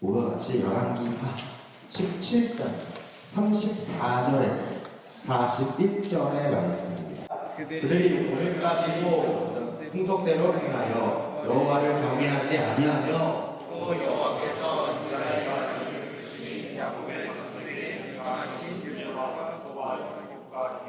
모두 같이 열왕기하 17장 34절에서 41절의 말씀입니다. 그들이 오늘까지도 풍속대로 행하여 여호와를 경외하지 아니하며 또 여호와께서 이스라엘과 주신 야곱의 자손에게 명하신 율법과 도와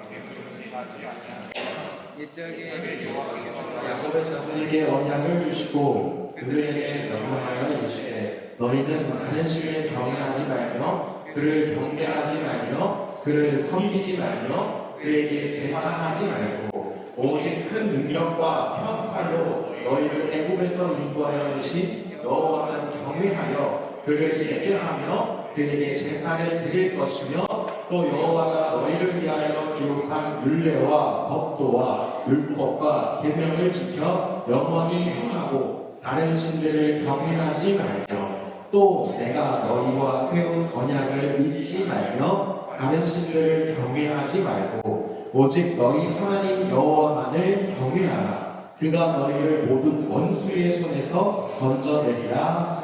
계명을 준행하지 아니하며 옛적에 여호와께서 야곱의 자손에게 언약을 주시고 그들에게 명령하여 이르시되 너희는 다른 신을 경외하지 말며 그를 경배하지 말며 그를 섬기지 말며 그에게 제사하지 말고 오직 큰 능력과 편팔로 너희를 애굽에서 인도하여 주신 여호와만 경외하여 그를 예배하며 그에게 제사를 드릴 것이며 또 여호와가 너희를 위하여 기록한 율례와 법도와 율법과 계명을 지켜 영원히 행하고 다른 신들을 경외하지 말며 또 내가 너희와 세운 언약을 잊지 말며 다른 신들을 경외하지 말고 오직 너희 하나님 여호와만을 경외하라. 그가 너희를 모든 원수의 손에서 건져내리라.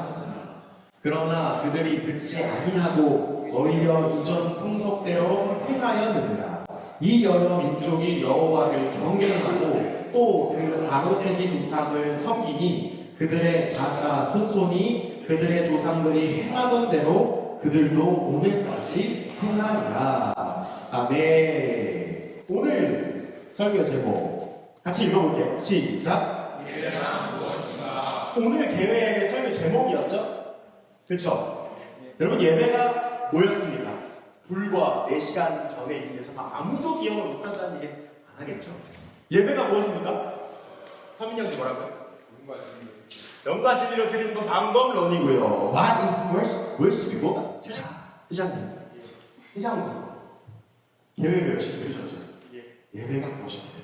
그러나 그들이 듣지 아니하고 오히려 이전 풍속대로 행하였느니라. 이 여러 민족이 여호와를 경외하고 또 그 바로 새긴 우상을 섬기니 그들의 자자 손손이 그들의 조상들이 행하던 대로 그들도 오늘까지 행하리라. 아멘. 오늘 설교 제목 같이 읽어볼게요. 시작. 예배란 무엇인가? 오늘 계획의 설교 제목이었죠? 그렇죠? 여러분 예배가 뭐였습니까? 불과 4시간 전에 있는데서 아무도 기억을 못한다는 얘기 안 하겠죠? 예배가 무엇입니까? 서민영씨 뭐라고요? 영과 진리로 드리는 건 방법론이고요. What is worship이고? 자, 회장님. 회장님 보세요. 계획을 열심히 들으셨죠? 예배가 무엇입니까?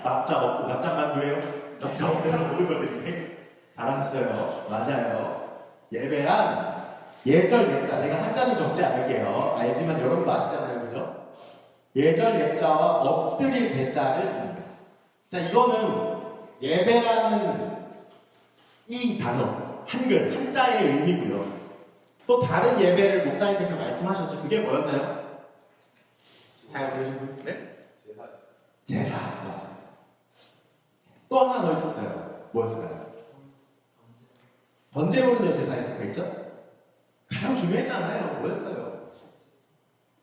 납작 만두예요? 납작 없는 모든 걸 드리네. 잘하셨어요. 맞아요. 예배란 예절 예자. 제가 한자는 적지 않을게요. 알지만 여러분도 아시잖아요. 그죠? 예절 예자와 엎드릴 배자를 씁니다. 자, 이거는 예배라는 이 단어, 한글, 한자의 의미고요. 또 다른 예배를 목사님께서 말씀하셨죠. 그게 뭐였나요? 잘 들으신 분? 네? 제사. 맞습니다. 또 하나 더 있었어요. 뭐였을까요? 번제로는요 제사에서 그랬죠? 가장 중요했잖아요. 뭐였어요?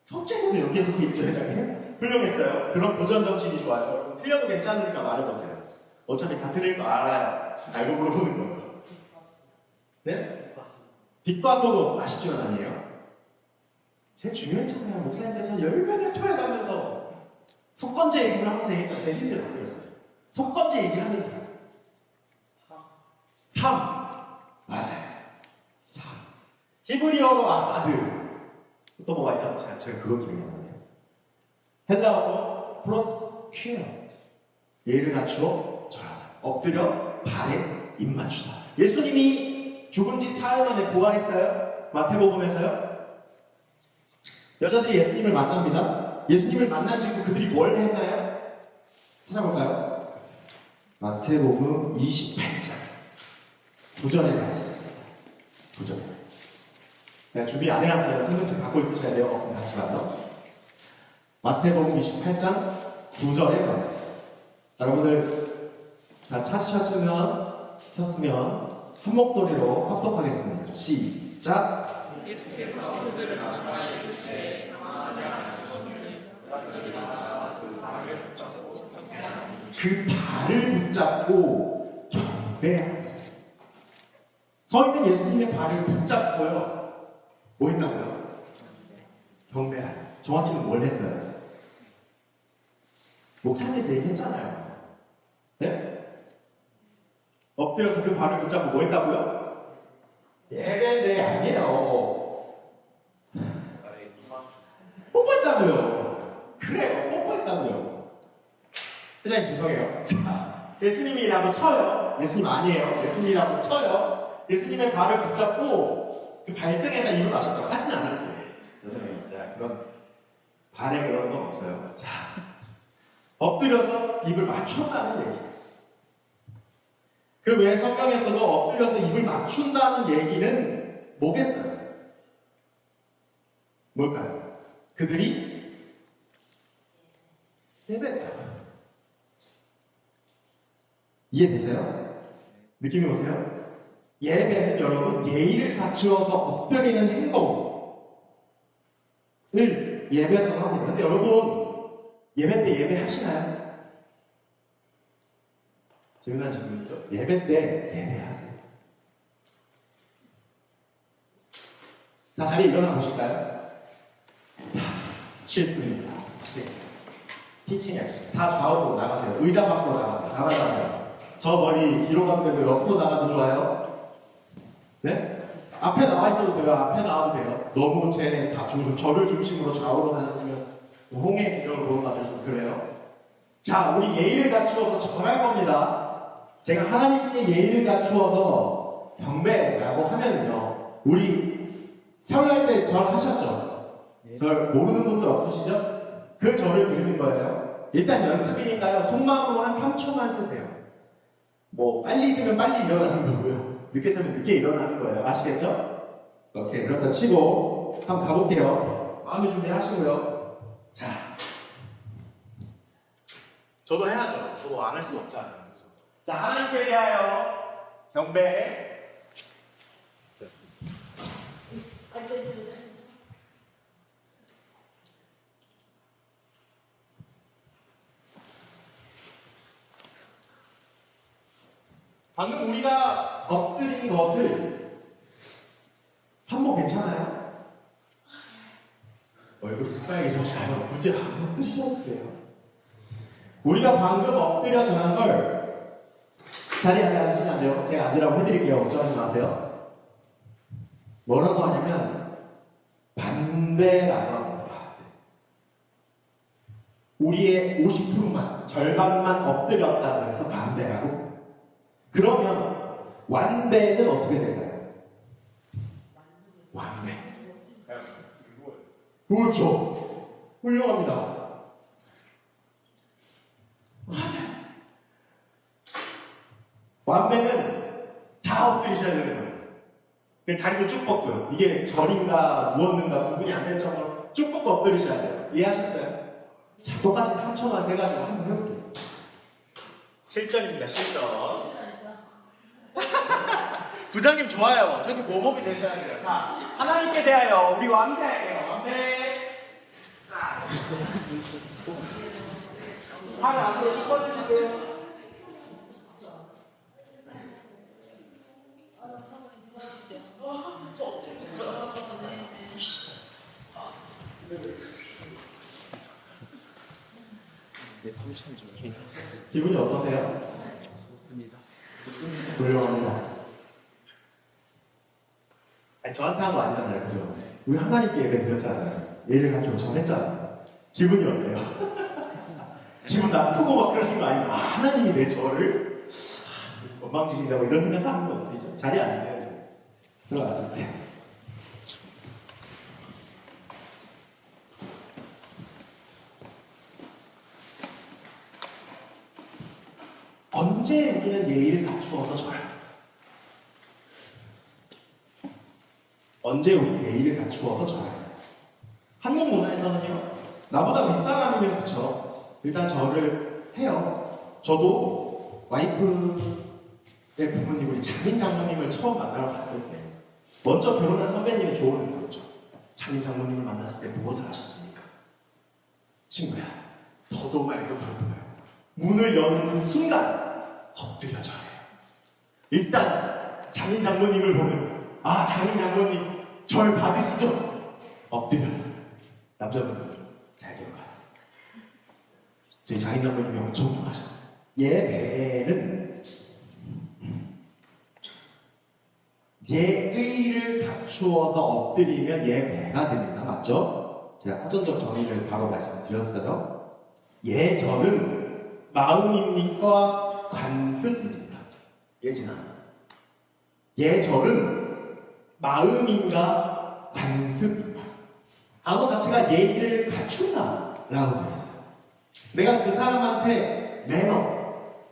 속죄는 여기에 속해 있죠, 회장님? 훌륭했어요. 그런 도전 정신이 좋아요. 여러분 틀려도 괜찮으니까 말해보세요. 어차피 다 틀릴 거 알아요. 알고 물어보는 거예요. 네? 빛과 소금 아쉽지만 아니에요? 제일 중요했잖아요. 목사님께서 열변을 토해가면서 속건제 얘기를 하면서 얘기했죠. 제가 힌트 다 드렸어요. 속건제 얘기를 하면서 3 맞아요. 3 히브리어로 아드 또 뭐가 있어요? 제가 그거 기억이 안 나네요. 헬라어로 프로스퀴어 예를 갖추어 절하다. 엎드려 발에 입 맞추다. 예수님이 죽은 지 사흘 만에 부활했어요. 마태복음에서요. 여자들이 예수님을 만납니다. 예수님을 만난 직후 그들이 뭘 했나요? 찾아볼까요? 마태복음 28장 9절에 나와 있습니다. 9절에 나와 있습니다. 제가 준비 안 해놨어요. 성경책 갖고 있으셔야 돼요. 없으면 같이 봐요. 마태복음 28장 9절에 나와 있습니다. 여러분들 다 켰으면 한 목소리로 합독하겠습니다. 시작. 예수께서 그들을 만나 이르시되 강하지 않으셨으니 그 발을 붙잡고 경배하라. 서 있는 예수님의 발을 붙잡고요. 뭐 했다고요? 경배하라. 정확히는 뭘 했어요? 목사님께서 얘기했잖아요. 네? 엎드려서 그 발을 붙잡고 뭐 했다고요? 예배인데 아니에요. 뽀뽀했다고요. 그래요. 뽀뽀했다고요. 회장님 죄송해요. 자, 예수님이라고 쳐요. 예수님 아니에요. 예수님이라고 쳐요. 예수님의 발을 붙잡고 그 발등에다 입을 마셨다고 하지는 않을게요. 죄송해요. 자, 그런 발에 그런 건 없어요. 자, 엎드려서 입을 맞췄다는 얘기. 그 외에 성경에서도 엎드려서 입을 맞춘다는 얘기는 뭐겠어요? 뭘까요? 그들이 예배했다. 이해되세요? 느낌이 오세요? 예배는 여러분 예의를 갖추어서 엎드리는 행동을 예배라고 합니다. 근데 여러분 예배 때 예배하시나요? 재미난 질문이죠. 예배 때 예배하세요. 다 자리에 일어나 보실까요? 자, 실수입니다. 티칭 액션. 다 좌우로 나가세요. 의자 밖으로 나가세요. 다 나가세요. 저 머리 뒤로 가면 되고 옆으로 나가도 좋아요. 네? 앞에 나와 있어도 돼요. 앞에 나와도 돼요. 너무 저를 중심으로 좌우로 다니시면 홍해 기적을 보는 것 같아서 그래요. 자, 우리 예의를 갖추어서 절할 겁니다. 제가 하나님께 예의를 갖추어서 경배라고 하면은요, 우리 설날 때 절 하셨죠? 절 모르는 분들 없으시죠? 그 절을 드리는 거예요. 일단 연습이니까요, 속마음으로 한 3초만 쓰세요. 뭐, 빨리 쓰면 빨리 일어나는 거고요. 늦게 쓰면 늦게 일어나는 거예요. 아시겠죠? 오케이, 그렇다 치고, 한번 가볼게요. 마음의 준비하시고요. 자. 저도 해야죠. 저도 안 할 수 없잖아요. 자, 하나님께 대하여 경배. 방금 우리가 엎드린 것을 산모 괜찮아요? 얼굴이 새빨개졌어요. 굳이 안 엎드리셔도 돼요. 우리가 방금 엎드려 전한 걸 자리에 앉으시면 안 돼요. 제가 앉으라고 해드릴게요. 걱정하지 마세요. 뭐라고 하냐면 반대라고 합니다. 반대. 우리의 50%만 절반만 엎드렸다 그래서 반대라고. 그러면 완배는 어떻게 될까요? 완배. 그렇죠. 훌륭합니다. 맞아요. 완배는 다 엎드리셔야 되는 거예요. 다리도 쭉 뻗고요. 이게 절인가 누웠는가 구분이 안 되는 정도로 쭉 뻗고 엎드리셔야 돼요. 이해하셨어요? 자, 똑같이 3초만 세가지고 한번 해볼게요. 실전입니다, 실전. 부장님 좋아요. 저렇게 모범이 되셔야 돼요. 자, 하나님께 대하여 우리 완배할게요. 완배. 팔을 앞으로 쭉 뻗으시고요. 내 삼촌 좀 기분이 어떠세요? 좋습니다. 훌륭합니다. 아니, 저한테 한 거 아니잖아요, 그죠? 우리 하나님께 예배 드렸잖아요. 예를 갖추고 전했잖아요. 기분이 어때요? 기분 나쁘고 막 그러신 거 아니죠? 아, 하나님이 내 저를 건방지신다고 이런 생각하는 거 없으시죠? 자리에 앉으세요, 이제. 들어가 앉으세요. 언제 우리는 예의를 갖추어서 절해요? 언제 우리 예의를 갖추어서 절해요? 한국 문화에서는요, 나보다 윗사람이면 그쵸. 일단 절을 해요. 저도 와이프의 부모님, 우리 장인 장모님을 처음 만나러 갔을 때, 먼저 결혼한 선배님의 조언을 들었죠. 장인 장모님을 만났을 때 무엇을 하셨습니까? 친구야, 더도 말고 덜도 말고 문을 여는 그 순간 엎드려 절해요. 일단 장인 장모님을 보면 아, 장인 장모님 절 받으시죠? 엎드려. 남자분들 잘 기억하세요. 저희 장인 장모님이 엄청 좋아하셨어요. 예배는 예의를 갖추어서 엎드리면 예배가 됩니다. 맞죠? 제가 사전적 정의를 바로 말씀드렸어요. 예절은 마음입니까? 관습입니까? 예진아. 예절은 마음인가? 관습인가? 단어 자체가 예의를 갖춘다 라고 되어 있어요. 내가 그 사람한테 매너,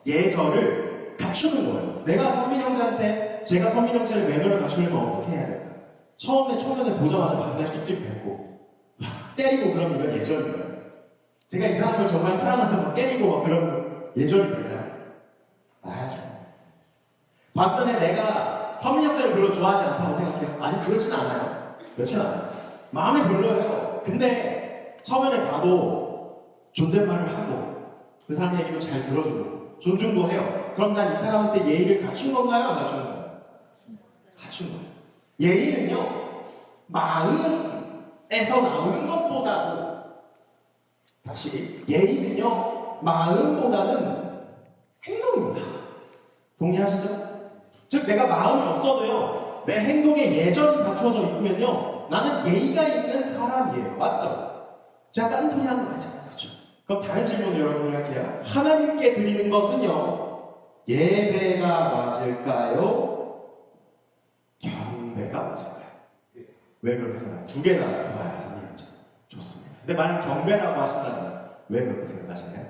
예절을 갖추는 거예요. 내가 선민 형제한테, 제가 선민 형제를 매너를 갖추려면 어떻게 해야 될까요? 처음에 초면에 보자마자 만날 찍찍 뵙고 막 때리고 그러면 이건 예절인가요? 제가 이 사람을 정말 사랑해서 막 때리고 막 그러면 예절이 되나요? 반면에 내가 선민 형제를 별로 좋아하지 않다고 생각해요? 아니 그렇진 않아요. 그렇진 않아요. 마음에 별로예요. 근데 처음에는 봐도 존댓말을 하고 그 사람 얘기도 잘 들어주고 존중도 해요. 그럼 난 이 사람한테 예의를 갖춘 건가요? 안 갖춘 건가요? 갖춘 거예요. 예의는요, 마음에서 나오는 것보다도, 다시, 예의는요, 마음보다는 행동입니다. 동의하시죠? 즉, 내가 마음이 없어도요, 내 행동에 예절이 갖추어져 있으면요, 나는 예의가 있는 사람이에요. 맞죠? 제가 다른 소리 하는 거 아니잖아요. 그렇죠? 그럼 다른 질문을 여러분들 할게요. 하나님께 드리는 것은요, 예배가 맞을까요? 경배가 맞을까요? 왜 그렇게 생각해요? 두 개나 좋아요, 선생님. 좋습니다. 근데 만약 경배라고 하신다면 왜 그렇게 생각하시나요?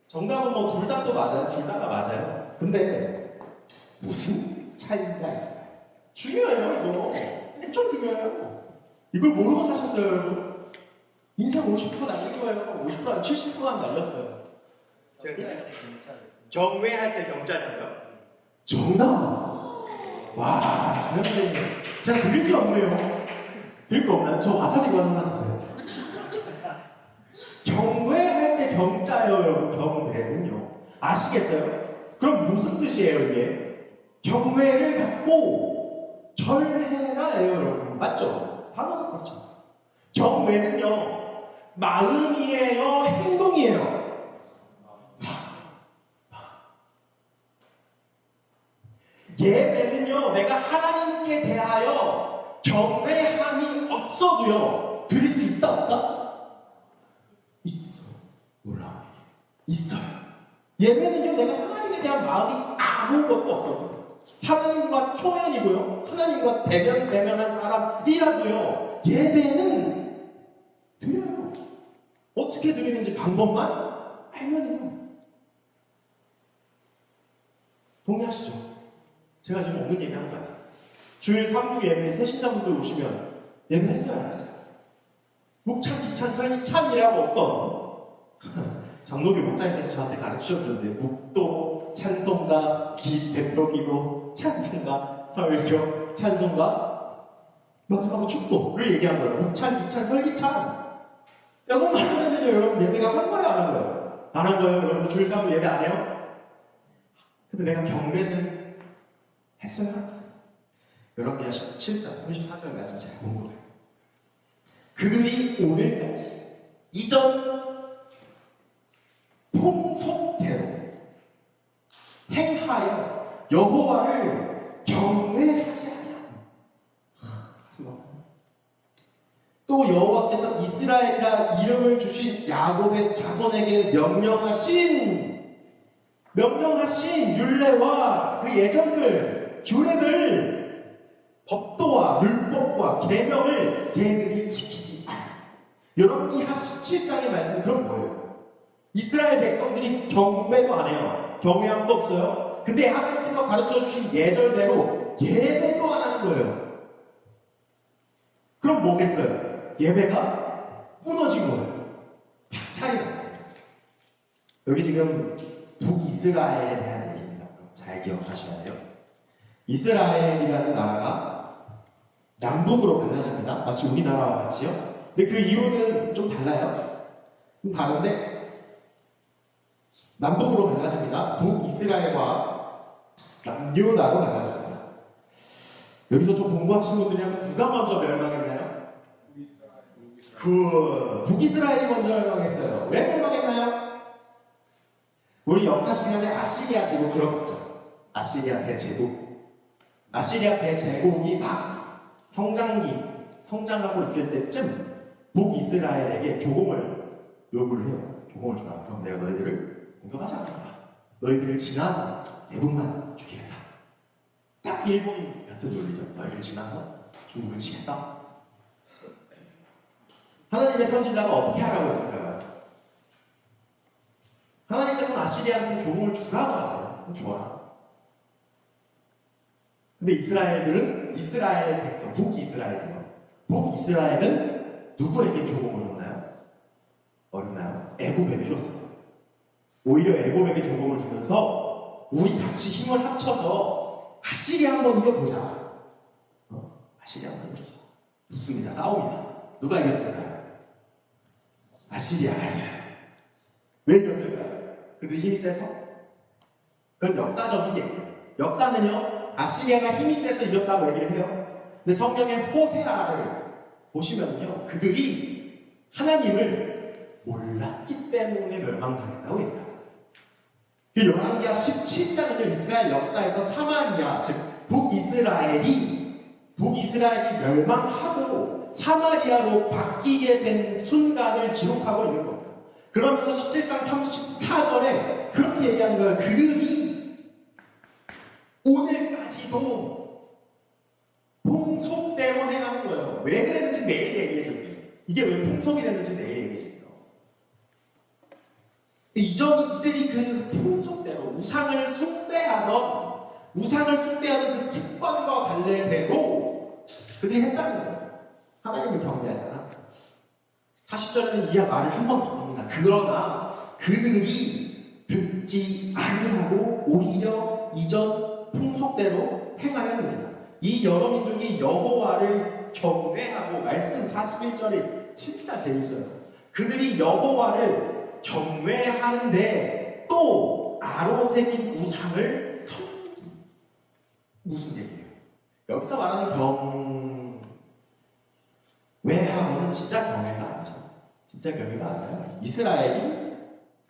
정답은 뭐 둘 다도 맞아요. 둘 다가 맞아요. 근데 무슨 차이가 있어요? 중요해요, 이거. 엄청 중요해요. 이걸 모르고 사셨어요, 여러분? 인생 50% 날린 거예요. 50% 아니고 70%가 날렸어요. 경외할 때 경자냐고요? 정답! 와, 그런데 제가 드릴 게 없네요. 드릴 거 없나요? 저 와사비 하나 드세요. 경외할 때 경자예요, 여러분. 경외는요. 아시겠어요? 그럼 무슨 뜻이에요, 이게? 경외를 갖고 절해라예요, 여러분. 맞죠? 단어서 그렇죠. 경외는요, 마음이에요, 행동이에요. 예배는요, 내가 하나님께 대하여 경외함이 없어도요, 드릴 수 있다, 없다? 있어요. 놀라운 얘기. 있어요. 예배는요, 내가 하나님에 대한 마음이 아무것도 없어도, 하나님과 초면이고요, 하나님과 대면한 사람이라도요, 예배는 드려요. 어떻게 드리는지 방법만 알면요. 동의하시죠? 제가 지금 없는 얘기 하는 거 아니에요. 주일 3부 예배 새신자분들 오시면 예배했어요, 안 했어요? 묵찬, 기찬, 설기찬이라고 어떤 장로교 목사님께서 저한테 가르쳐주셨는데 묵도, 찬송가, 대표기도, 찬송가, 설교, 찬송가, 마지막으로 축도를 얘기한 거예요. 묵찬, 기찬, 설기찬. 이것만 하면은요, 여러분 예배가 한 거예요, 안 한 거예요? 안 한 거예요? 여러분 주일 3부 예배 안 해요? 근데 내가 경배는 했어요? 열왕기하 17장 34절 말씀 잘 본 거예요. 그들이 오늘까지 이전 풍속대로 행하여 여호와를 경외하지 아니하고 가슴 아파요. 또 여호와께서 이스라엘이라 이름을 주신 야곱의 자손에게 명령하신 율례와 그 예전들, 규례들, 법도와 율법과 계명을 얘들이 지키지 않아. 여러분 이 17장의 말씀 그럼 뭐예요? 이스라엘 백성들이 경배도 안 해요. 경외함도 없어요. 근데 하나님께서 가르쳐 주신 예절대로 예배도 안 하는 거예요. 그럼 뭐겠어요? 예배가 무너진 거예요. 박살이 났어요. 여기 지금 북이스라엘에 대한 얘기입니다. 잘 기억하셔야 돼요. 이스라엘이라는 나라가 남북으로 갈라집니다. 마치 우리나라와 같이요. 근데 그 이유는 좀 달라요. 좀 다른데 남북으로 갈라집니다. 북이스라엘과 남유다로 갈라집니다. 여기서 좀 공부하신 분들이라면 누가 먼저 멸망했나요? 북이스라엘이 먼저 멸망했어요. 왜 멸망했나요? 우리 역사 시간에 아시리아 제국 들어봤죠? 아시리아 대제국. 아시리아 대제국이 막 성장하고 있을 때쯤 북이스라엘에게 조공을 요구를 해요. 조공을 주라. 그럼 내가 너희들을 공격하지 않는다. 너희들을 지나서 대국만 죽이겠다. 딱 일본 같은 논리죠. 너희를 지나서 중국을 치겠다. 하나님의 선지자가 어떻게 하라고 했을까요? 하나님께서는 아시리아한테 조공을 주라고 하세요. 줘라. 근데 이스라엘들은 이스라엘 백성, 북이스라엘이요. 북이스라엘은 누구에게 조공을 줬나요? 어렵나요? 애굽에게 줬어요. 오히려 애굽에게 조공을 주면서 우리 같이 힘을 합쳐서 아시리아 한번 이겨보자. 아시리아 한번 이겨보자. 붙습니다. 싸웁니다. 누가 이겼을까요? 아시리아가 이겨요. 왜 이겼을까요? 그들이 힘이 세서? 그건 역사적인 얘기예요. 역사는요, 아시리아가 힘이 세서 이겼다고 얘기를 해요. 근데 성경의 호세아를 보시면요, 그들이 하나님을 몰랐기 때문에 멸망당했다고 얘기하세요. 그 열왕기하 17장은요, 이스라엘 역사에서 사마리아, 즉 북이스라엘이 멸망하고 사마리아로 바뀌게 된 순간을 기록하고 있는 겁니다. 그러면서 17장 34절에 그렇게 얘기하는 거예요. 그들이 오늘까지도 풍속대로 행하는 거예요. 왜 그랬는지 내일 얘기해 줄게요. 이게 왜 풍속이 됐는지 내일 얘기해 줄게요. 이들이 그 풍속대로 우상을 숭배하던 그 습관과 관련되고 그들이 했다는 거예요. 하나님을 경배하잖아. 40절에는 이하 말을 한 번 더 합니다. 그러나 그들이 듣지 아니하고 오히려 이전 풍속대로 행하였느니라. 이 여러 민족이 여호와를 경외하고, 말씀 41절이 진짜 재밌어요. 그들이 여호와를 경외하는데 또 아로새긴 우상을 섬기. 무슨 얘기예요? 여기서 말하는 경외하고는 진짜 경외가 아니죠. 진짜 경외가 아니에요. 이스라엘이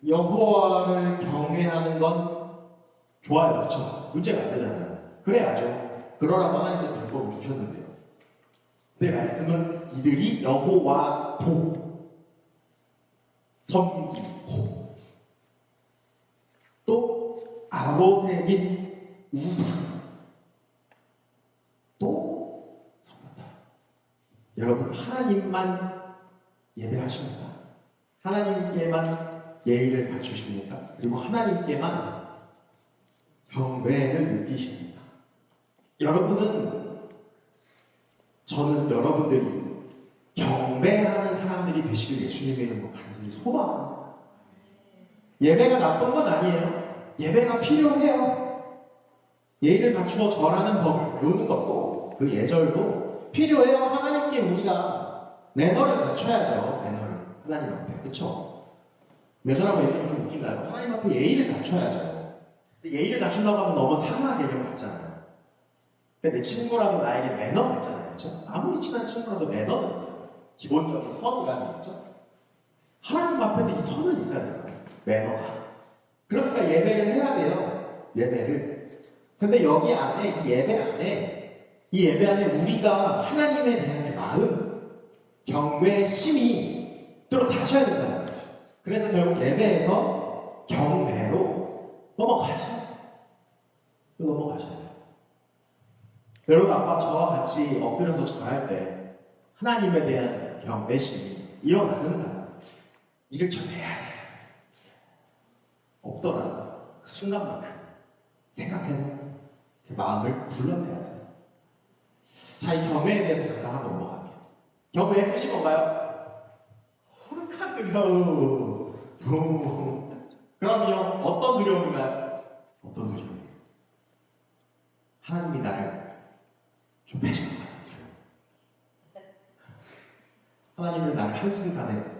여호와를 경외하는 건 좋아요, 그렇죠? 문제가 안 되잖아요. 그래야죠. 그러라고 하나님께서 율법을 주셨는데요. 근데 말씀은 이들이 여호와도 섬기고 또 아로새긴 우상 또 섬긴다. 여러분, 하나님만 예배하십니까? 하나님께만 예의를 갖추십니까? 그리고 하나님께만 경배를 느끼십니까? 저는 여러분들이 경배하는 사람들이 되시길 예수님의 이름으로 간절히 소망합니다. 예배가 나쁜 건 아니에요. 예배가 필요해요. 예의를 갖추어 절하는 법을 배우는 것도, 그 예절도 필요해요. 하나님께 우리가 매너를 갖춰야죠. 매너를 하나님 앞에, 그렇죠? 매너라고 얘기하면 좀 웃긴가요? 하나님 앞에 예의를 갖춰야죠. 근데 예의를 갖춘다고 하면 너무 상하 개념을 갖잖아요. 근데 내 친구라도 나에게 매너가 있잖아요, 그렇죠? 아무리 친한 친구라도 매너는 있어요. 기본적인 선이라는 게 있죠. 하나님 앞에도 이 선은 있어야 돼요. 매너가. 그러니까 예배를 해야 돼요. 예배를. 근데 여기 안에, 이 예배 안에 우리가 하나님에 대한 그 마음, 경외의 심이 들어가셔야 된다는 거죠. 그래서 결국 예배에서 경배로 넘어가셔야 돼요. 여러분, 아까 저와 같이 엎드려서 절할 때 하나님에 대한 경외심이 일어나는가? 일으켜내야 돼요. 없더라도 그 순간만큼 생각해서 그 마음을 불러내야 돼요. 자, 이 경외에 대해서 잠깐 한번 넘어갈게요. 경외의 뜻이 뭔가요? 호르가 두려움. 그럼요, 어떤 두려움인가요? 어떤 두려움이에요? 하나님이 나를 좁혀질 것 같은 두려움. 하나님은 나를 한순간에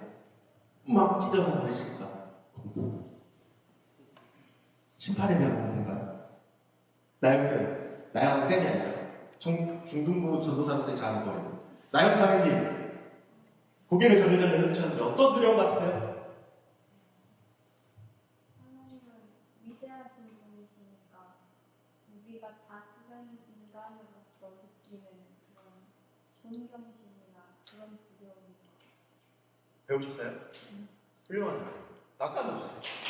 막 찢어서 버리실 것 같은 공포. 심판에 대한 공포인가요? 나영쌤이 아니죠. 중등부 전도사로서의 작은 거예요. 나영 자매님, 고개를 절레절레 흔드셨는데 어떤 두려움 같으세요? 하나님은 위대하신 분이시니까 우리가 작은 인간으로서 느끼는 그런 존경심이나 그런 두려움이 배우셨어요? 훌륭하다. 박수 한번 주세요.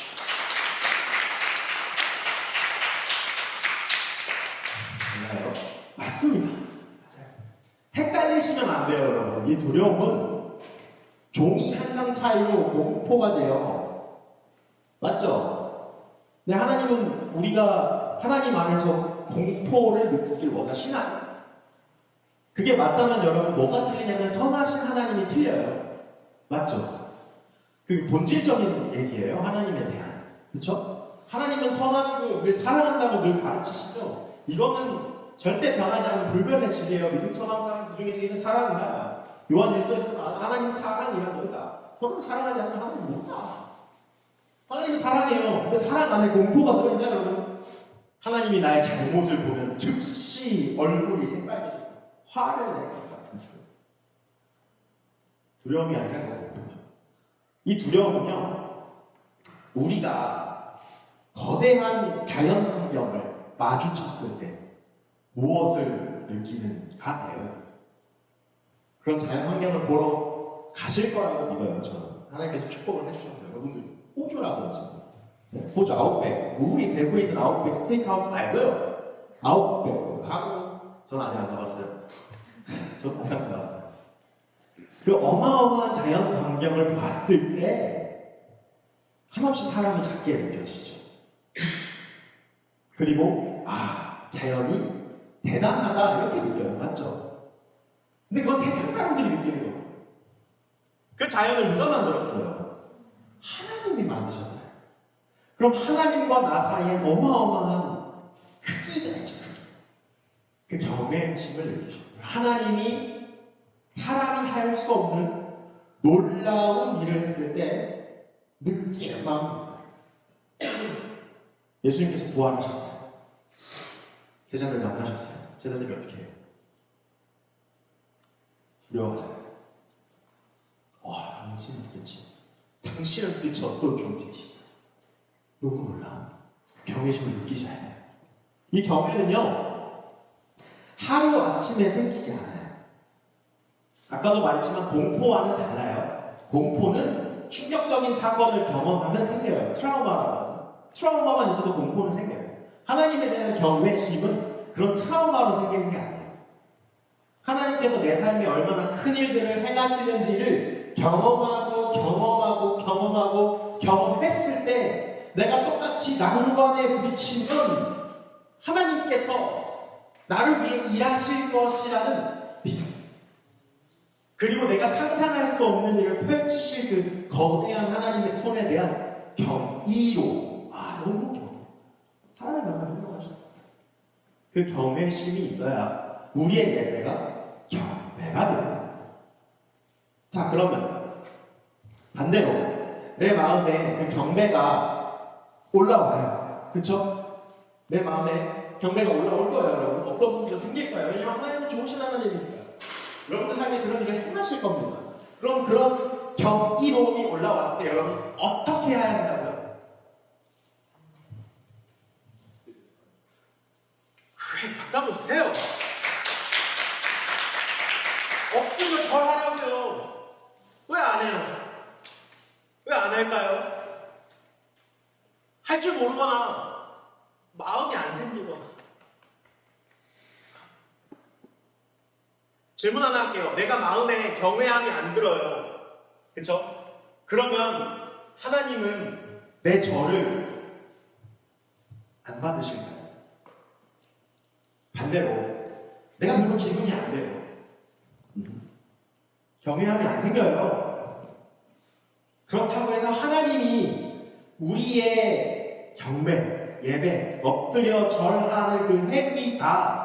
맞나요? 맞습니다. 맞아요. 헷갈리시면 안 돼요, 여러분. 이 두려움은 종이 한 장 차이로 공포가 돼요. 맞죠? 근데 하나님은 우리가 하나님 안에서 공포를 느끼길 원하시나요? 그게 맞다면 여러분 뭐가 틀리냐면 선하신 하나님이 틀려요. 맞죠? 그 본질적인 얘기예요. 하나님에 대한. 그렇죠? 하나님은 선하시고 늘 사랑한다고 늘 가르치시죠. 이거는 절대 변하지 않는 불변의 진리예요. 믿음 선한 사람 그 중에 제일은 사랑이라. 요한일서에서 하나님 사랑이라 너희가 서로를 사랑하지 않으면 하나님 몰라. 하나님이 사랑해요. 근데 사랑 안에 공포가 들어있나요, 여러분? 하나님이 나의 잘못을 보면 즉시 얼굴이 새빨개졌어요. 화를 낼 것 같은 두려움. 두려움이 아니라 공포죠. 이 두려움은요, 우리가 거대한 자연 환경을 마주쳤을 때 무엇을 느끼는가예요. 그런 자연 환경을 보러 가실 거라고 믿어요. 저는 하나님께서 축복을 해주셨어요. 여러분들 호주라든지 호주 아웃백, 우리 대구에 있는 아웃백 스테이크하우스 말고요. 아웃백 가고 저는 아직 안 가봤어요. 저는 아직 안 가봤어요. 그 어마어마한 자연 환경을 봤을 때 한없이 사람이 작게 느껴지죠. 그리고 자연이 대단하다 이렇게 느껴요. 맞죠? 근데 그건 세상 사람들이 느끼는 거예요. 그 자연을 누가 만들었어요? 하나님이 만드셨다. 그럼 하나님과 나 사이에 어마어마한 크기가 있죠. 그 경외심을 느끼셔요. 하나님이 사람이 할 수 없는 놀라운 일을 했을 때 느끼는 마음입니다. 예수님께서 부활하셨어요. 제자들 만나셨어요. 제자들이 어떻게 해요? 두려워하잖아요. 당신은 끝이. 당신은 끝이 어떤 존재이신가? 너무 놀라워. 경외심을 느끼셔야 돼요. 이 경외는요, 하루아침에 생기지 않아요. 아까도 말했지만 공포와는 달라요. 공포는 충격적인 사건을 경험하면 생겨요. 트라우마라고 하죠. 트라우마만 있어도 공포는 생겨요. 하나님에 대한 경외심은 그런 트라우마로 생기는 게 아니에요. 하나님께서 내 삶에 얼마나 큰 일들을 행하시는지를 경험했을 때 내가 똑같이 난관에 부딪히면 하나님께서 나를 위해 일하실 것이라는 믿음, 그리고 내가 상상할 수 없는 일을 펼치실 그 거대한 하나님의 손에 대한 경이로 너무 사람의 마음을 흘러갈 수 없다. 그 경외심이 있어야 우리의 예배가 경배가 됩니다. 자, 그러면 반대로 내 마음에 그 경배가 올라와요. 그쵸? 내 마음에 경배가 올라올 거예요, 여러분. 어떤 분들도 생길 거예요. 왜냐면 하나님은 좋으신 하나님이니까. 여러분들 삶에 그런 일을 행하실 겁니다. 그럼 그런 경이로움이 올라왔을 때 여러분 어떻게 해야 한다고요? 그래, 박수 한번 주세요. 엎드려 절하라고요. 왜 안 해요? 왜 안 할까요? 할 줄 모르거나 마음이 안 생기거나. 질문 하나 할게요. 내가 마음에 경외함이 안 들어요. 그쵸? 그러면 하나님은 내 절을 안 받으실까요? 반대로 내가 별로 기분이 안 돼요. 경외함이 안 생겨요. 그렇다고 해서 하나님이 우리의 경배, 예배, 엎드려 절하는 그 행위가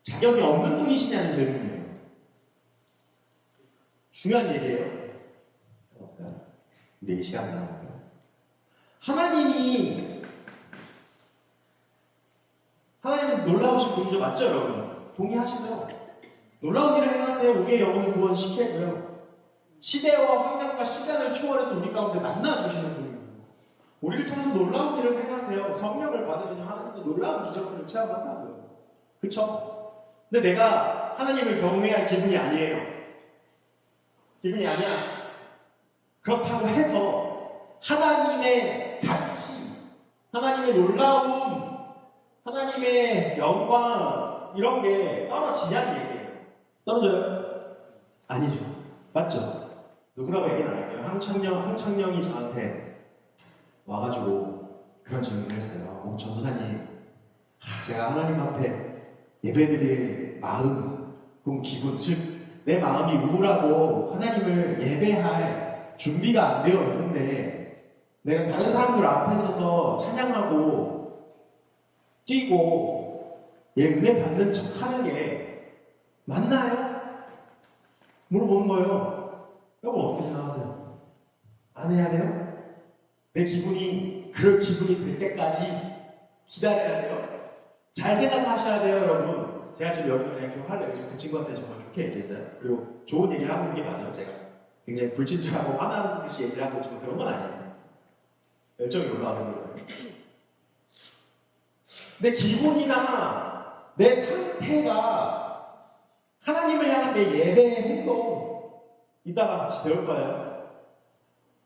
자격이 없는 분이시냐는 질문이에요. 중요한 얘기예요. 우리 이 시간 나옵니다. 하나님은 놀라우신 분이죠. 맞죠, 여러분? 동의하시죠? 놀라운 일을 행하세요. 우리의 영혼을 구원시키고요. 시대와 환경과 시간을 초월해서 우리 가운데 만나주시는 분입니다. 우리를 통해서 놀라운 일을 행하세요. 성령을 받으면 하나님의 놀라운 기적들을 체험한다고요. 그쵸? 근데 내가 하나님을 경외할 기분이 아니에요. 기분이 아니야. 그렇다고 해서 하나님의 가치, 하나님의 놀라움, 하나님의 영광 이런 게 떨어지냐는 얘기예요. 떨어져요? 아니죠. 맞죠? 누구라고 얘기는 안 할게요. 황청령이 저한테 와가지고 그런 질문을 했어요. 전도사님, 제가 하나님 앞에 예배드릴 마음, 혹은 기분, 즉 내 마음이 우울하고 하나님을 예배할 준비가 안 되어 있는데 내가 다른 사람들 앞에 서서 찬양하고 뛰고 은혜 받는 척 하는 게 맞나요? 물어보는 거예요. 여러분 어떻게 생각하세요? 안 해야 돼요? 내 기분이 그럴 기분이 될 때까지 기다려야 돼요? 잘 생각하셔야 돼요, 여러분. 제가 지금 여기서 그냥 좀 하려고 그 친구한테 정말 좋게 얘기했어요. 그리고 좋은 얘기를 하고 있는 게 맞아요, 제가. 굉장히 불친절하고 화나는 듯이 얘기를 하고 있지만 그런 건 아니에요. 열정이 올라와서 그런 거예요. 내 기분이나 내 상태가 하나님을 향한 내 예배의 행동, 이따가 같이 배울 거예요.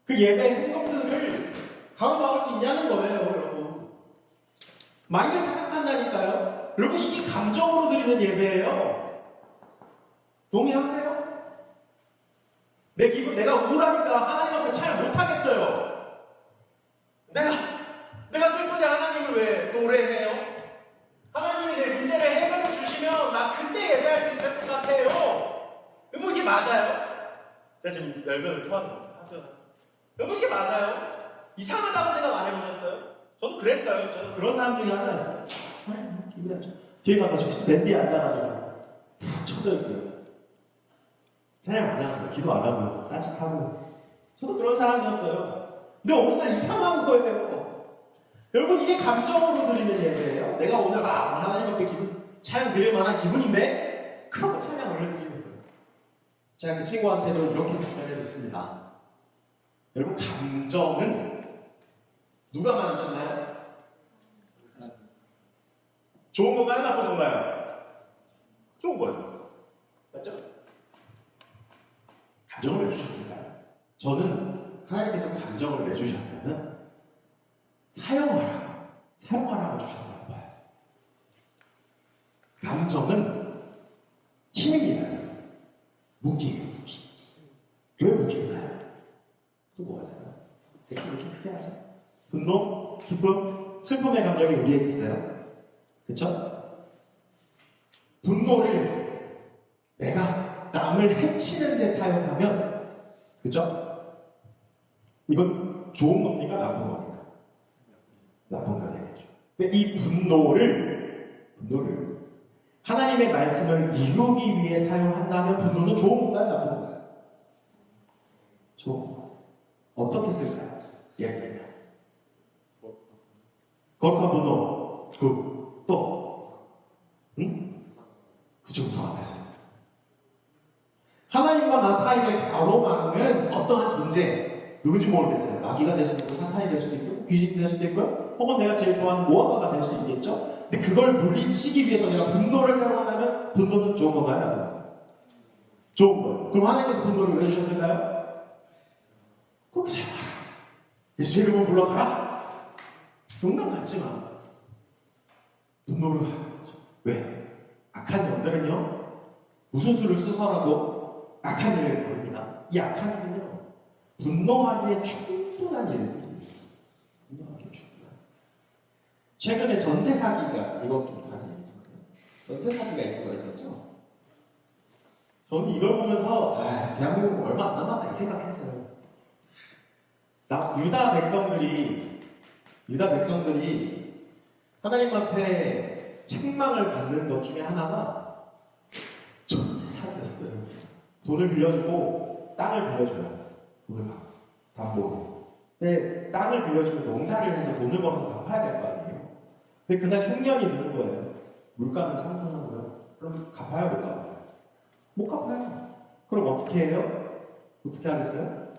그 예배의 행동들을 가로막을 수 있냐는 거예요, 여러분. 많이들 착각한다니까요. 여러분, 이게 감정으로 드리는 예배예요. 동의하세요? 내 기분, 내가 우울하니까 하나님 앞에 찬양 못하겠어요. 내가 슬픈데 하나님을 왜 노래해요? 하나님이 내 문제를 해결해 주시면 나 그때 예배할 수 있을 것 같아요. 여러분, 이게 맞아요? 제가 지금 열변을 토하는 하소연. 여러분, 이게 맞아요? 이상하다고 생각 안 해보셨어요? 저도 그랬어요. 저는 그런 사람 중에 하나였어요. 기분이 안 좋아. 뒤에 가가지고 밴드에 앉아가지고 푹 쳐져 있고요. 찬양 안 하고요. 기도 안 하고요. 딴짓하고. 저도 그런 사람이었어요. 근데 어느 날 이상한 거예요. 여러분, 이게 감정으로 드리는 예배예요. 내가 오늘 하나님 앞에 찬양 드릴 만한 기분인데 그런 찬양 올려드리는 거예요. 제가 그 친구한테도 이렇게 답변해줬습니다. 여러분, 감정은 누가 만드셨나요? 좋은 건가요? 나쁜 건가요? 좋은 거예요. 맞죠? 감정을 왜 주셨을까요? 저는 하나님께서 감정을 왜 주셨냐면 사용하라고 주셨다고 봐요. 감정은 힘입니다. 무기예요, 무기. 왜 무기인가요? 또 뭐가 있어요? 대충 이렇게 크게 하죠. 분노, 기쁨, 슬픔의 감정이 우리에게 있어요. 그렇죠? 분노를 내가 남을 해치는 데 사용하면, 그렇죠? 이건 좋은 겁니까? 나쁜 겁니까? 나쁜 거 되겠죠. 근데 이 분노를 하나님의 말씀을 이루기 위해 사용한다면 분노는 좋은 건가요? 나쁜 건가요? 좋은 거. 어떻게 쓸까요? 예를 들면 거룩한 분노, 그 정성 앞에서 하나님과 나 사이를 가로막는 어떠한 존재, 누군지 모르겠어요. 마귀가 될 수도 있고 사탄이 될 수도 있고 귀신이 될 수도 있고요. 혹은 내가 제일 좋아하는 모험가가 될 수도 있겠죠. 근데 그걸 물리치기 위해서 내가 분노를 사용한다면 분노는 좋은 건가요? 나쁜 건가요? 좋은 거예요. 그럼 하나님께서 분노를 왜 주셨을까요? 그렇게 잘 말해요. 예수 이름을 불러가라. 농담 같지만 분노를 하는 거죠. 왜? 악한 영들은요, 무슨 수를 써서라도 악한 일을 벌입니다. 이 악한 일은요, 분노하기에 충분한 일들입니다. 분노하기에 충분한 일. 최근에 전세 사기가, 이건 좀 다른 얘기지만, 전세 사기가 있었죠. 저는 이걸 보면서, 대한민국 얼마 안 남았다 이 생각했어요. 유다 백성들이 하나님 앞에 책망을 받는 것 중에 하나가 전세 사기였어요. 돈을 빌려주고 땅을 빌려줘요. 돈을 받고 담보로. 근데 땅을 빌려주고 농사를 해서 돈을 벌어서 갚아야 될 거 아니에요. 근데 그날 흉년이 드는 거예요. 물가는 상승하고요. 그럼 갚아요, 못 갚아요? 못 갚아요. 그럼 어떻게 해요? 어떻게 하겠어요?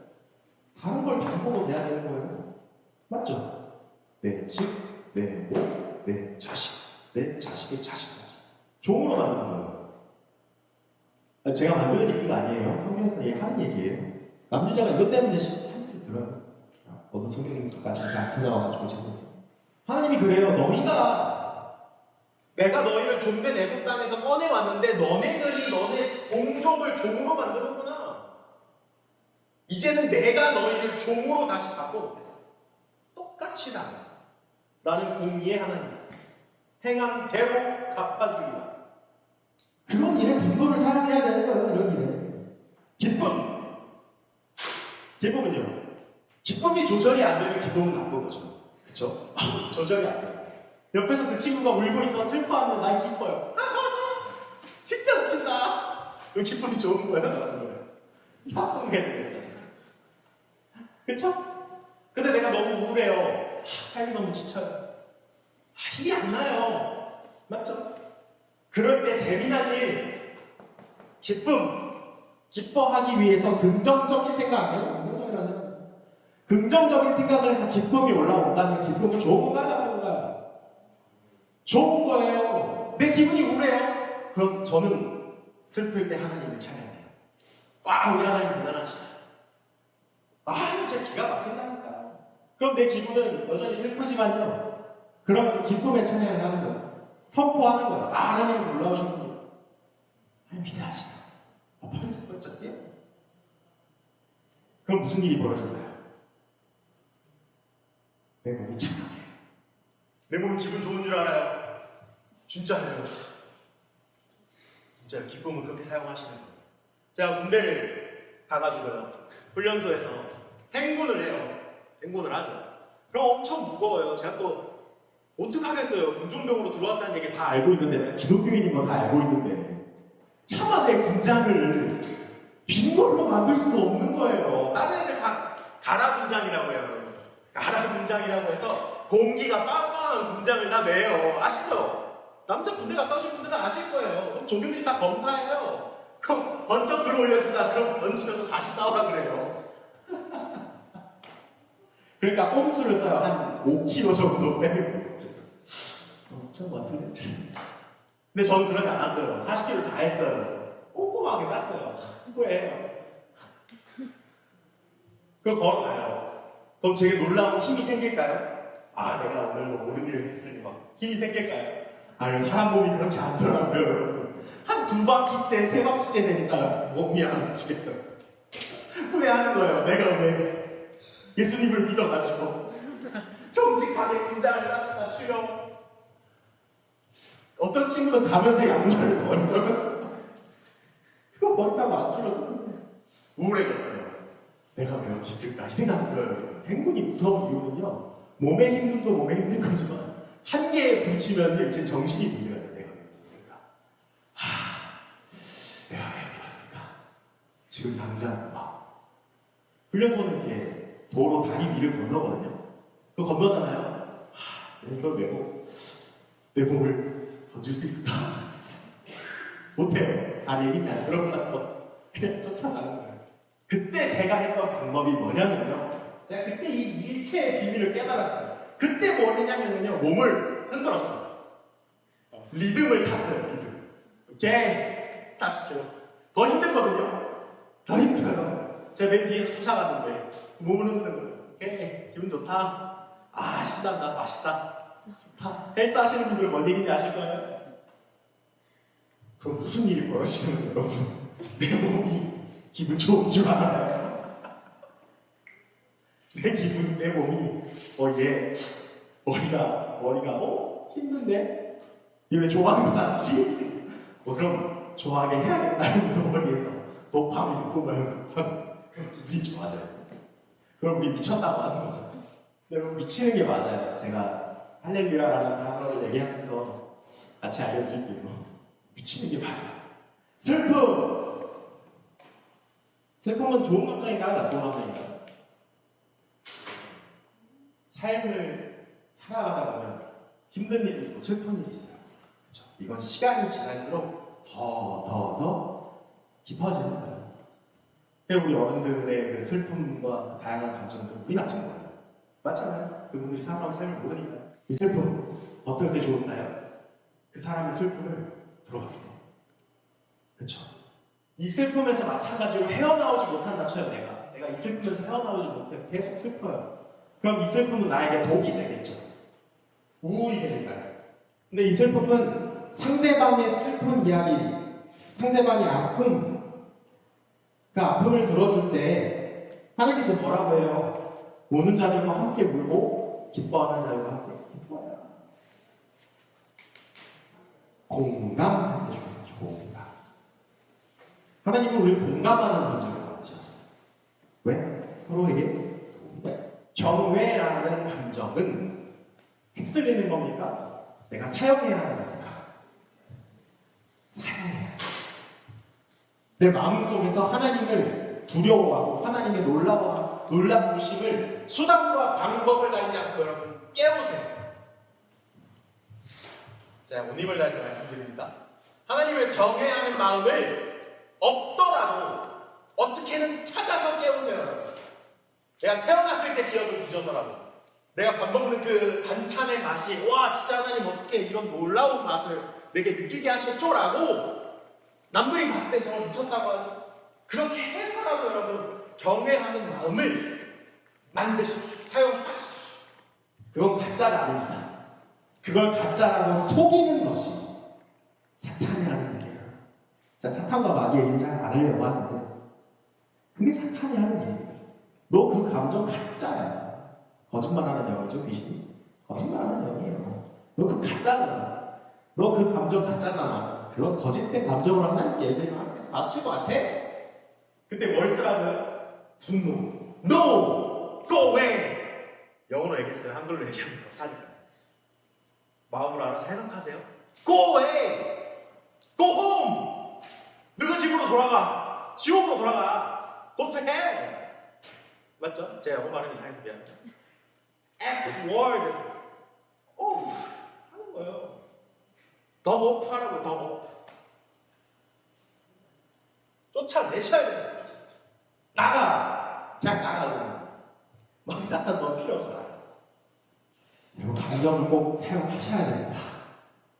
다른 걸 담보로 내야 되는 거예요. 맞죠? 내 집, 내 목, 내 자식, 내 자식의 자식까지 종으로 만드는 거예요. 제가 만드는 얘기가 아니에요. 성경에서 하는 얘기예요. 남주자가 이것 때문에 한 소리 들어요. 어떤 성경님과 진짜 찾아와가지고 제가 하나님이 그래요. 내가 너희를 종된 애굽 땅에서 꺼내왔는데 너네들이 너네 동족을 종으로 만드는구나. 이제는 내가 너희를 종으로 다시 바꿔놓겠어. 똑같이 나는 공의의 하나님. 행한 대로 갚아주리라. 그런 일에 분노를 사용해야 되는 거예요. 이런 일에. 기쁨은요. 기쁨이 조절이 안 되면 기쁨은 나쁜 거죠. 그쵸? 조절이 안 돼요. 옆에서 그 친구가 울고 있어 슬퍼하면 난 기뻐요. 진짜 웃긴다. 이 기쁨이 좋은 거예요, 나쁜 거예요? 나쁜 게 되는 거죠. 그쵸? 근데 내가 너무 우울해요. 삶이 너무 지쳐요. 힘이 안 나요. 맞죠? 그럴 때 재미난 일, 기뻐하기 위해서 긍정적인 생각, 긍정적인 생각을 해서 기쁨이 올라온다면 기쁨은 좋은 건가요? 나쁜 건가요? 좋은 거예요. 내 기분이 우울해요. 그럼 저는 슬플 때 하나님을 찬양해요. 와, 우리 하나님 대단하시다. 진짜 기가 막힌다니까. 그럼 내 기분은 여전히 슬프지만요. 그러면 기쁨의 찬양을 하는 거예요. 선포하는 거예요. 하나님이 놀라우신 분이에요. 하나님 위대하시다. 펄쩍펄쩍 뛰어. 그럼 무슨 일이 벌어질까요? 내 몸이 착각해요. 내 몸이 기분 좋은 줄 알아요. 진짜예요. 진짜 기쁨은 그렇게 사용하시는 거예요. 제가 군대를 가가지고요. 훈련소에서 행군을 해요. 행군을 하죠. 그럼 엄청 무거워요. 제가 또 어떡하겠어요. 군종병으로 들어왔다는 얘기 다 알고 있는데, 기독교인인 거 다 알고 있는데 차마 내 군장을 빈 걸로 만들 수 없는 거예요. 다른 애들 다 가라 군장이라고 해요. 가라 군장이라고 해서 공기가 빵빵한 군장을 다 매요. 아시죠? 남자 군대 갔다 오신 분들은 아실 거예요. 그럼 조교들이 다 검사해요. 그럼 번쩍 들어 올려준다. 그럼 던지면서 다시 싸우라 그래요. 그러니까 꼼수를 써요. 한 5kg 정도 빼고. 엄청 같은데? 근데 저는 그러지 않았어요. 40kg 다 했어요. 꼼꼼하게 쌌어요. 후회해요. 그걸 걸어가요. 그럼 제게 놀라운 힘이 생길까요? 내가 오늘 뭐 옳은 일을 했으니 막 힘이 생길까요? 아니요, 사람 몸이 그렇지 않더라고요, 여러분. 한 2바퀴째, 3바퀴째 되니까 몸이 안 움직여요. 후회하는 거예요. 내가 왜 예수님을 믿어가지고 정직하게 군장을 쌌으나 주여. 어떤 친구는 가면서 양말을 버리더라고요. 그거 버린다고 안 줄어드는데 우울해졌어요. 내가 왜 여기 있을까? 이 생각이 들어요. 행군이 무서운 이유는요, 몸의 힘든도 몸의 힘든 거지만 한계에 부딪히면 이제 정신이 문제가 돼요. 내가 왜 여기 있을까? 내가 왜 여기 왔을까? 지금 당장 훈련소는 이렇게 도로 다리 위를 건너거든요. 그거 건너잖아요. 내가 이걸 메고 내 몸을 던질 수 있을까? 못해요. 다리에 힘이 안 들어갔어. 그냥 쫓아가는 거예요. 그때 제가 했던 방법이 뭐냐면요, 제가 그때 이 일체의 비밀을 깨달았어요. 그때 뭘 했냐면요, 몸을 흔들었어요. 리듬을 탔어요. 리듬. 오케이, 40kg. 더 힘들거든요. 더 힘들어요. 제가 맨 뒤에서 쫓아갔는데 몸을 흔드는 거예요. 오케이, 기분 좋다. 신난다. 맛있다. 좋다. 헬스 하시는 분들 뭔 얘기인지 아실 거예요? 그럼 무슨 일이 벌어지는 거예요, 여러분? 내 몸이 기분 좋은 줄 알아요. 내 몸이 얘 머리가 힘든데 얘 왜 좋아하는 거 같지? 그럼 좋아하게 해야겠다 이러면서 머리에서 도파민 있고 그럼 기분이 좋아져요. 그럼 우리 미쳤다고 하는 거죠. 여러분, 미치는 게 맞아요. 제가 할렐루야라는 단어를 얘기하면서 같이 알려드릴게요. 미치는 게 맞아. 슬픔은 좋은 감정인가요? 나쁜 감정인가요? 삶을 살아가다 보면 힘든 일이 있고 슬픈 일이 있어요. 그렇죠? 이건 시간이 지날수록 더 깊어지는 거예요. 그래서 우리 어른들의 그 슬픔과 다양한 감정들은 부인하시는 거예요. 맞잖아요? 그분들이 사람의 삶을 모르니까요. 이 슬픔 어떨 때 좋을까요? 그 사람의 슬픔을 들어줄 때. 그렇죠? 이 슬픔에서 마찬가지로 헤어나오지 못한다 쳐요. 내가 이 슬픔에서 헤어나오지 못해요. 계속 슬퍼요. 그럼 이 슬픔은 나에게 독이 되겠죠. 우울이 되니까요. 근데 이 슬픔은 상대방의 슬픈 이야기, 상대방의 아픔, 그 아픔을 들어줄 때 하나님께서 뭐라고 해요? 우는 자들과 함께 울고 기뻐하는 자들과 함께 기뻐해요. 공감할 때 중요한 거죠. 공감. 하나님은 우리를 공감하는 존재로 만드셨어요. 왜? 서로에게 경외라는 감정은 휩쓸리는 겁니까? 내가 사용해야 하는 겁니까? 사용해야 해요. 내 마음속에서 하나님을 두려워하고 하나님의 놀라우심을 수단과 방법을 가리지 않고 여러분 깨우세요. 자, 온 힘을 다해서 말씀드립니다. 하나님을 경외하는 마음을 없더라도 어떻게든 찾아서 깨우세요. 내가 태어났을 때 기억을 뒤져서라도 내가 밥 먹는 그 반찬의 맛이 와 진짜 하나님 어떻게 이런 놀라운 맛을 내게 느끼게 하셨죠라고 남들이 봤을 때 정말 미쳤다고 하죠. 그렇게 해서라도 여러분 경외하는 마음을 만드십시오. 사용하십시오. 그건 가짜가 아닙니다. 그걸 가짜라고 속이는 것이 사탄이 하는 일이에요. 자, 사탄과 마귀의 얘기는 잘 안 하려고 하는데 그게 사탄이 하는 일이에요. 너 그 감정 가짜야. 거짓말하는 영이죠, 귀신이. 거짓말하는 영이에요. 너 그 가짜잖아. 너 그 감정 가짜잖아. 그런 거짓된 감정을 하나님께 애들이 하나님께서 받으실 것 같아? 근데 뭘 쓰라고요? 분노. No! Go away! 영어로 얘기했어요. 한글로 얘기하면 하니까. 마음으로 알아서 해석하세요. Go away! Go home! 너가 집으로 돌아가. 지옥으로 돌아가. Go to hell! 맞죠? 제 영어 발음이 이상해서 미안해요. F word 하는 거예요. 더 높이 하라고요. 더 높이. 쫓아내셔야 돼요. 나가! 그냥 나가고. 막 사탄 너 필요 없어. 그리고 감정을 꼭 사용하셔야 됩니다.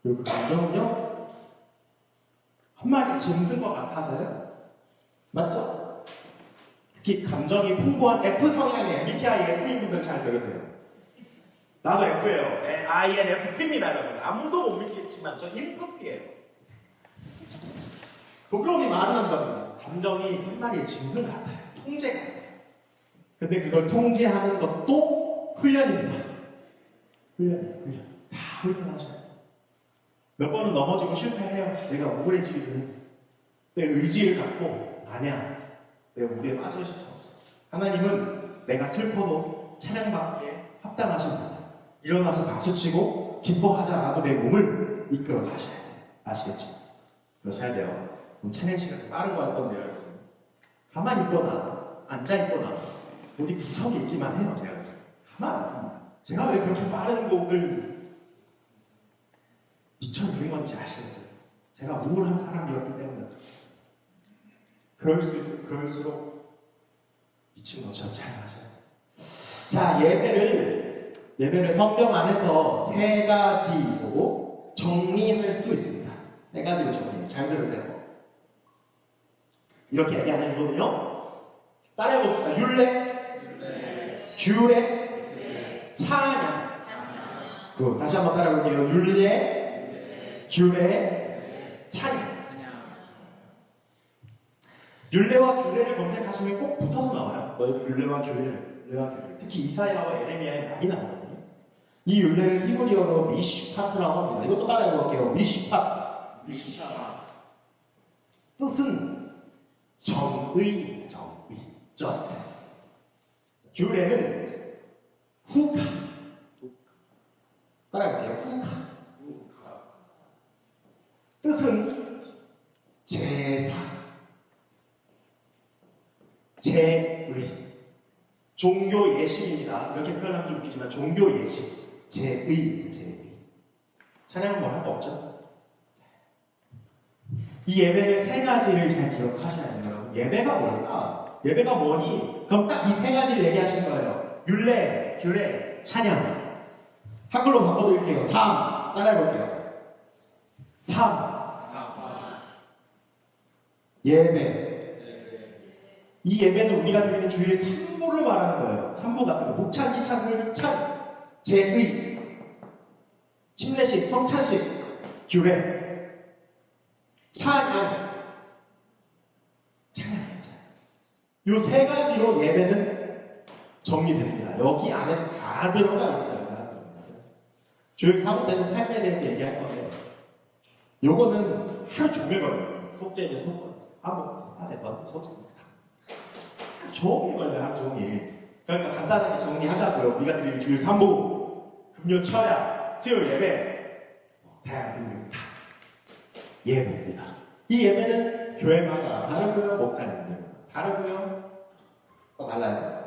그리고 그 감정은요, 한 마리 짐승 것 같아서요. 맞죠? 특히 감정이 풍부한 F 성향의 MBTI F인 분들 잘 들으세요. 나도 F예요. INFP입니다, 여러분. 아무도 못 믿겠지만 저 ENFP예요. 부끄러움이 많은 남자입니다. 감정이 한 마리의 짐승 같아요. 통제가. 근데 그걸 통제하는 것도 훈련입니다. 훈련. 다 훈련하셔야 돼요. 몇 번은 넘어지고 실패해요. 내가 우울해지기도 해요. 내 의지를 갖고 아니야. 내가 우울에 빠질 수 없어. 하나님은 내가 슬퍼도 찬양받기에 합당하십니다. 일어나서 박수치고 기뻐하자라고 내 몸을 이끌어 가셔야 돼요. 아시겠죠? 그러셔야 돼요. 그럼 찬양 시간이 빠른 거 할 건데요, 여러분. 가만히 있거나 앉아있거나 어디 구석에 있기만 해요. 제가 가만 안 둡니다. 제가 왜 그렇게 빠른 곡을 미쳐 누린 건지 아시겠어요? 제가 우울한 사람이었기 때문에 그럴수록 미친 것처럼 잘 맞아요. 자, 예배를 성경 안에서 세 가지로 정리할 수 있습니다. 세 가지로 정리. 잘 들으세요. 이렇게 얘기하는 거거든요. 따라해봅시다. 율례, 규례, 찬양. 다시 한번 따라해볼게요. 율례, 규례, 찬양. 율례와 규례를 검색하시면 꼭 붙어서 나와요. 율례와 규례를. 특히 이사야와 에레미야에 많이 나오거든요. 이 율례를 히브리어로 미시파트라고 합니다. 이것도 따라해볼게요. 미시파트. 뜻은 정의, justice. 규례는 후카. 따라해볼게요. 후카. 뜻은 제사. 제의. 종교 예식입니다. 이렇게 표현하면 좀 웃기지만 종교 예식. 제의. 찬양은 뭐 할 거 없죠? 이 예배를 세 가지를 잘 기억하셔야 돼요. 여러분. 예배가 뭘까? 예배가 뭐니? 그럼 딱 이 세 가지를 얘기하신 거예요. 율례, 규례, 찬양. 한글로 바꿔드릴게요. 삶. 따라해볼게요. 삶. 예배. 이 예배는 우리가 드리는 주일 3부를 말하는 거예요. 3부 같은 거. 목찬, 기찬, 설기찬, 제의, 침례식, 성찬식, 규례, 찬양. 이 세 가지로 예배는 정리됩니다. 여기 안에 다 들어가 있어요. 주일 4부 때는 삶에 대해서 얘기할 건데요. 요거는 하루 종일 걸려요. 속죄제, 하고 화제건 속죄입니다. 하루 종일 걸려요. 하루 종일. 그러니까 간단하게 정리하자고요. 우리가 드리는 주일 3부, 금요 철야, 수요일 예배, 다양한 등등 다 예배입니다. 이 예배는 교회마다 다르고요. 목사님들마다 다르고요. 또 달라요.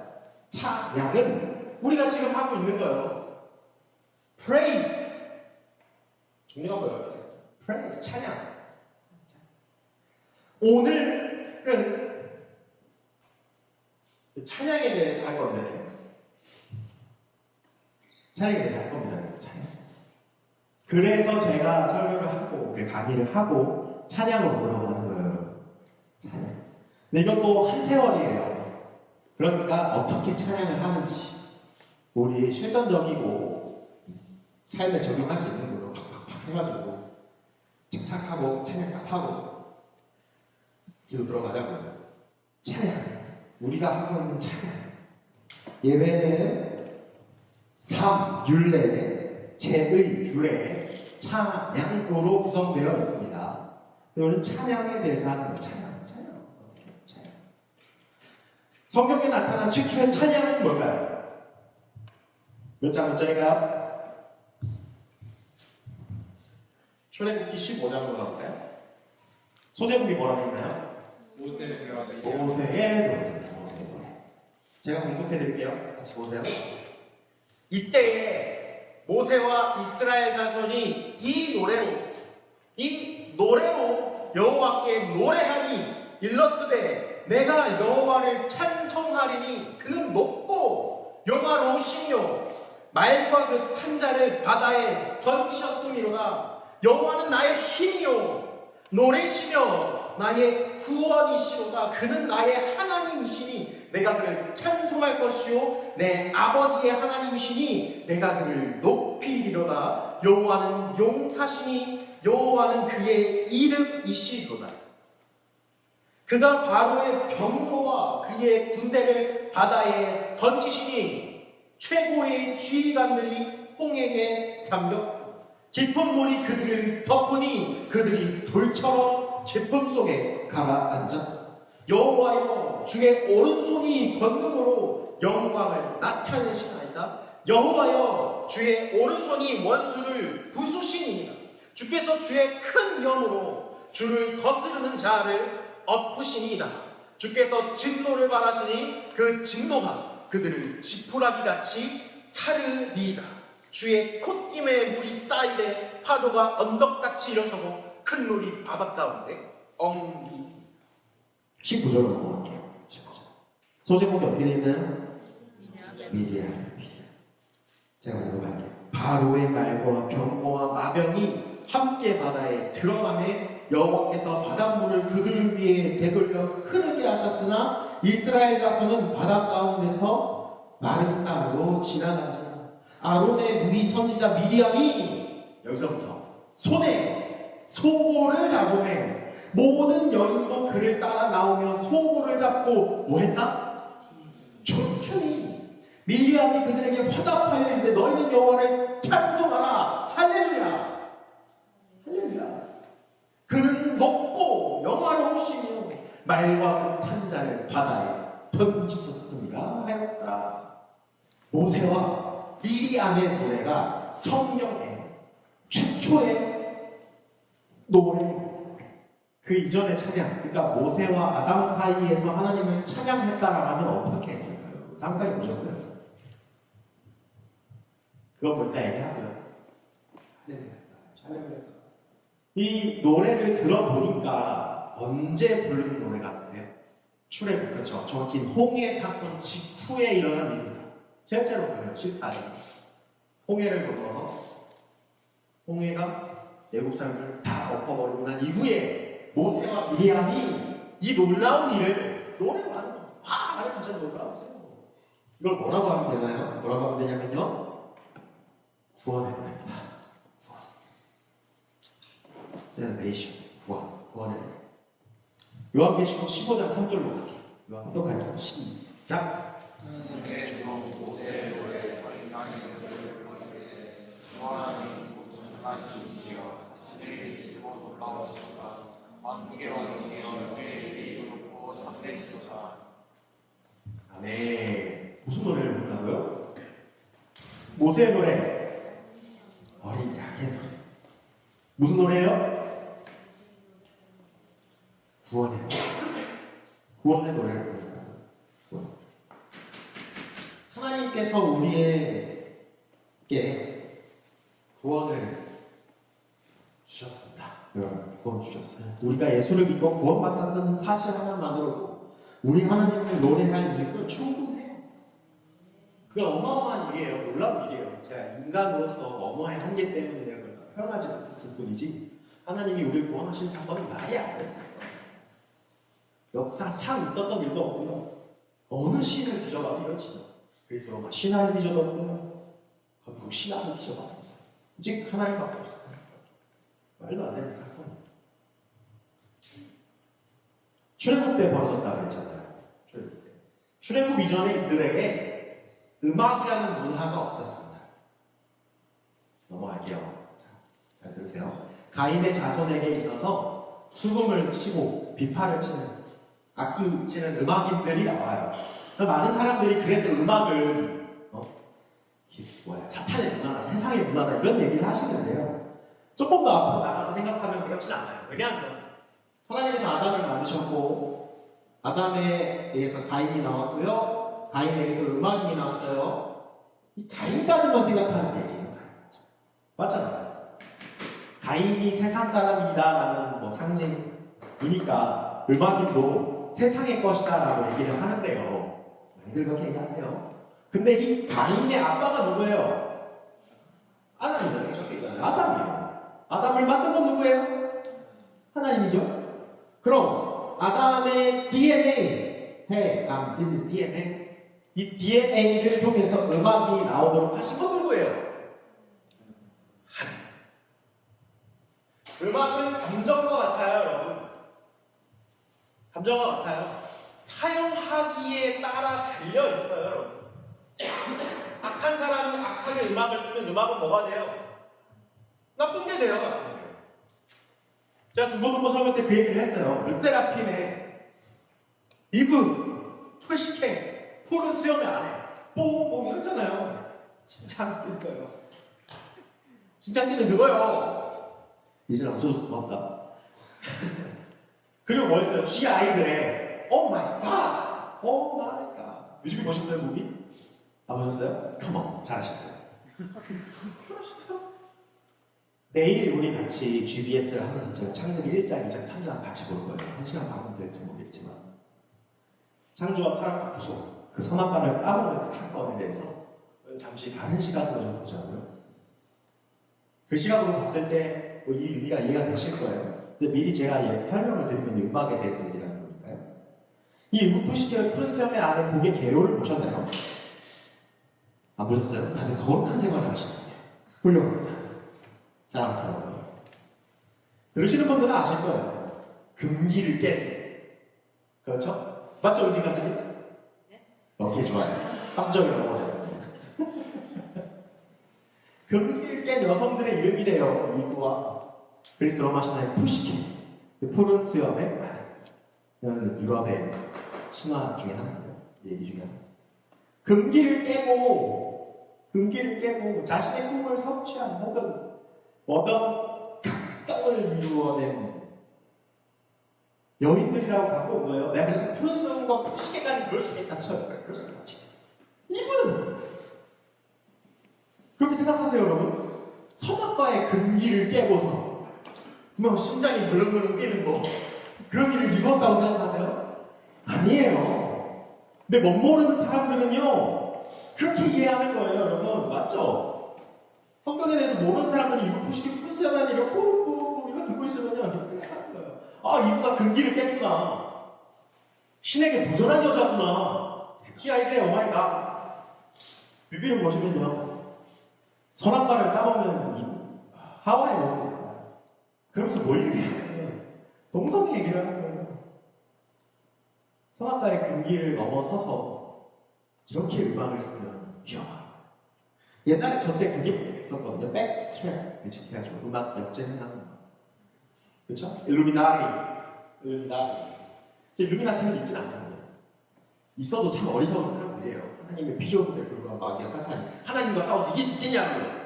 찬양은 우리가 지금 하고 있는 거예요. Praise. 종류가 뭐예요? Praise, 찬양. 오늘은 찬양에 대해서 할 건데, 찬양에 대해서 할 겁니다. 찬양에 대해서. 그래서 제가 설교를 하고, 강의를 하고, 찬양으로 물어보는 거예요. 찬양. 근데 이것도 한 세월이에요. 그러니까 어떻게 찬양을 하는지, 우리 실전적이고, 삶에 적용할 수 있는 걸로 팍팍팍 해가지고, 착착하고, 찬양 딱 하고, 기도 들어가자고요. 찬양. 우리가 하고 있는 찬양. 예배는 율례, 제의, 규례, 찬양으로 구성되어 있습니다. 오늘 찬양에 대해서 하는 거예요. 찬양. 어떻게 해요? 찬양. 성경에 나타난 최초의 찬양은 뭘까요? 몇 전일까요? 출애굽기 15장으로 가볼까요? 소제목이 뭐라고 있나요? 모세의 노래입니다. 모세의 노래. 제가 공독해 드릴게요. 같이 보세요. 이때에 모세와 이스라엘 자손이 이 노래로 여호와께 노래하니 일러스되 내가 여호와를 찬송하리니 그는 높고 영화로우시며 말과 그 탄자를 바다에 던지셨음이로다. 여호와는 나의 힘이요 노래시며 나의 구원이시로다. 그는 나의 하나님이시니 내가 그를 찬송할 것이요 내 아버지의 하나님이시니 내가 그를 높이리로다. 여호와는 용사시니 여호와는 그의 이름이시로다. 그가 바로의 병거와 그의 군대를 바다에 던지시니 최고의 지휘관들이 홍해에 잠겼고 깊은 물이 그들을 덮으니 그들이 돌처럼 깊음 속에 가라앉았다. 여호와여 주의 오른손이 권능으로 영광을 나타내시나이다. 여호와여 주의 오른손이 원수를 부수시니이다. 주께서 주의 큰 영으로 주를 거스르는 자를 엎으시니이다. 주께서 진노를 바라시니 그 진노가 그들을 지푸라기같이 사르리이다. 주의 콧김에 물이 쌓이되 파도가 언덕같이 일어서고 큰 물이 바다 가운데 엉기. 19절로 넘어갈게요. 19절. 소제목이 어떻게 되어 있나요? 미디안. 제가 공독할게요. 바로의 말과 병거와 마병이 함께 바다에 들어가매 여호와께서 바닷물을 그들 위에 되돌려 흐르게 하셨으나 이스라엘 자손은 바다 가운데서 마른 땅으로 지나가지. 아론의 누이 선지자 미리암이 여기서부터 손에 소고를 잡으며 모든 여인도 그를 따라 나오며 소고를 잡고 뭐 했나? 춤추니 미리암이 그들에게 화답하여 이르되 너희는 여호와를 찬송하라. 할렐루야. 할렐루야. 그는 높고 영화로우시며 말과 그 탄자를 바다에 던지셨습니다 하였다. 모세와 미리암의 노래가 성경의 최초의 노래. 그 이전의 찬양, 그러니까 모세와 아담 사이에서 하나님을 찬양했다라고 하면 어떻게 했을까요? 상상해 보셨어요? 그거 볼 때 얘기하고요. 이 노래를 들어보니까 언제 부르는 노래 같으세요? 출애굽, 그렇죠? 정확히 홍해 사건 직후에 일어난 일입니다. 실제로 그래요. 14년 홍해를 건너서 홍해가 애국 사람들을 다 엎어버리고 난 이후에 모세와 미리암이 이 놀라운 일을 노래로 하는 거예요. 와, 나를 진짜 놀라우세요. 이걸 뭐라고 하면 되나요? 뭐라고 하면 되냐면요, 구원의 노래입니다. 구원. Salvation. 구원의 노래. 요한계시록 15장 3절로 갈게요. 요한계시록 갈게요. 시작. 아멘. 무슨 노래를 부른다고요? 모세의 노래. 어린 양의 노래. 무슨 노래예요? 구원의 노래. 구원의 노래를 부른다. 하나님께서 우리에게 구원을 주셨습니다. 여러분, 구원 주셨어요. 우리가 예수를 믿고 구원받았다는 사실 하나만으로도 우리 하나님을 노래할 이유는 충분해요. 그게 어마어마한 일이에요. 놀라운 일이에요. 제가 인간으로서 언어의 한계 때문에 내가 그걸 표현하지 못했을 뿐이지 하나님이 우리를 구원하신 사건은 말이 안 돼요. 역사상 있었던 일도 없고요. 어느 신을 뒤져봐도 이렇지. 그래서 로마 신화를 뒤져봤고요. 건국 신화를 뒤져봤어요. 오직 하나님밖에 없어요. 말도 안 되는 사건이에요. 출애굽 때 벌어졌다고 그랬잖아요. 출애굽 때. 출애굽 이전에 이들에게 음악이라는 문화가 없었습니다. 넘어갈게요. 자, 잘 들으세요. 가인의 자손에게 있어서 수금을 치고 비파를 치는 악기 치는 음악인들이 나와요. 많은 사람들이 그래서 음악은 사탄의 문화다, 세상의 문화다 이런 얘기를 하시는데요. 조금 더 앞으로 나가서 생각하면 그렇진 않아요. 왜냐하면 하나님께서 아담을 만드셨고 아담에 의해서 가인이 나왔고요. 가인에 의해서 음악인이 나왔어요. 이 가인까지만 생각하는 얘기예요. 가인까지. 맞잖아요. 가인이 세상 사람이다라는 상징이니까 음악인도 세상의 것이다라고 얘기를 하는데요. 많이들 그렇게 얘기하세요. 근데 이 가인의 아빠가 누구예요? 아담이잖아요. 적혀 있잖아요. 아담이에요. 아담을 만든 건 누구예요? 하나님이죠. 그럼 아담의 DNA, 이 DNA를 통해서 음악이 나오도록 하신 건 누구예요? 하나님. 음악은 감정과 같아요, 여러분. 감정과 같아요. 사용하기에 따라 달려 있어요, 여러분. 악한 사람이 악하게 음악을 쓰면 음악은 뭐가 돼요? 나쁜 게 돼요, 나쁜 게. 제가 중고등부 수업할 때 그 얘기를 했어요. 르세라핌의 이브, 프레시케, 폴은 수염의 안에 뽕뽕 했잖아요. 심장 뛸 거예요. 심장 뛰는 그거요. 이제 없어져서 고맙다. 그리고 뭐였어요? 쥐 아이들의 오 마이 갓, 오 마이 갓. 요즘에 보셨어요, 무비? 안 보셨어요? 컴온, 잘하셨어요. 내일 우리 같이 GBS를 하면서 제가 창세기 1장, 2장, 3장 같이 볼 거예요. 1시간 반은 될지 모르겠지만 창조와 타락과 구속, 그 선악과를 따먹는 그 사건에 대해서 잠시 다른 시각으로 좀 보자고요. 그 시각으로 봤을 때 이 의미가 이해가 되실 거예요. 근데 미리 제가 설명을 드리면 음악에 대해서 얘기를 하는 거니까요. 이 음악부시기의 푸른 수염의 안에 곡의 개요를 보셨나요? 안 보셨어요? 다들 거룩한 생활을 하시는 거예요. 훌륭합니다. 자랑스러워요. 들으시는 분들은 아실 거예요. 금기를 깬. 그렇죠? 맞죠, 은진 가사님? 네. 오케이, 좋아요. 함정이 넘어져요. 금기를 깬 여성들의 이름이래요. 이브와 그리스 로마 신화의 푸시케. 그 푸른 수염의 마리. 이건 유럽의 신화 중에 하나예요. 얘기 중에 하나. 금기를 깨고 자신의 꿈을 성취한 혹은 어떤 각성을 이루어낸 여인들이라고 갖고 온 거예요. 내가 그래서 푸른 수염과 푸시케까지 그럴 수 있겠다 쳐요. 그럴 수 있다 치죠. 이분은 그렇게 생각하세요, 여러분. 선악과의 금기를 깨고서 막 심장이 벌렁벌렁 뛰는 거 그런 일을 이루었다고 생각하세요? 아니에요. 근데 멋모르는 사람들은요 그렇게 이해하는 거예요, 여러분. 맞죠? 성경에 대해서 모르는 사람들이 이거 푸시기 푸르스야만 이러고 이거 듣고 있으면요 이렇게 생각하는 거예요. 아, 이브가 금기를 깼구나. 신에게 도전한 여자구나. 이 아이들의 오마이갓. 뮤비를 보시면요 선악과를 따먹는 이브, 하와의 모습이 나와요. 그러면서 뭘 얘기하는 거예요? 동성애 얘기를 하는 거예요. 선악과의 금기를 넘어서서 이렇게 음악을 쓰면 귀여워요. 옛날에 저 때 그게 있었거든요. 백트랙 해가지고 음악 역전해가는 거. 그렇죠? 일루미나티. 저 일루미나티는 있진 않거든요. 있어도 참 어리석은 사람들이에요. 하나님의 비전에 불과한 마귀와 사탄이 하나님과 싸워서 이길 수 있겠냐고요.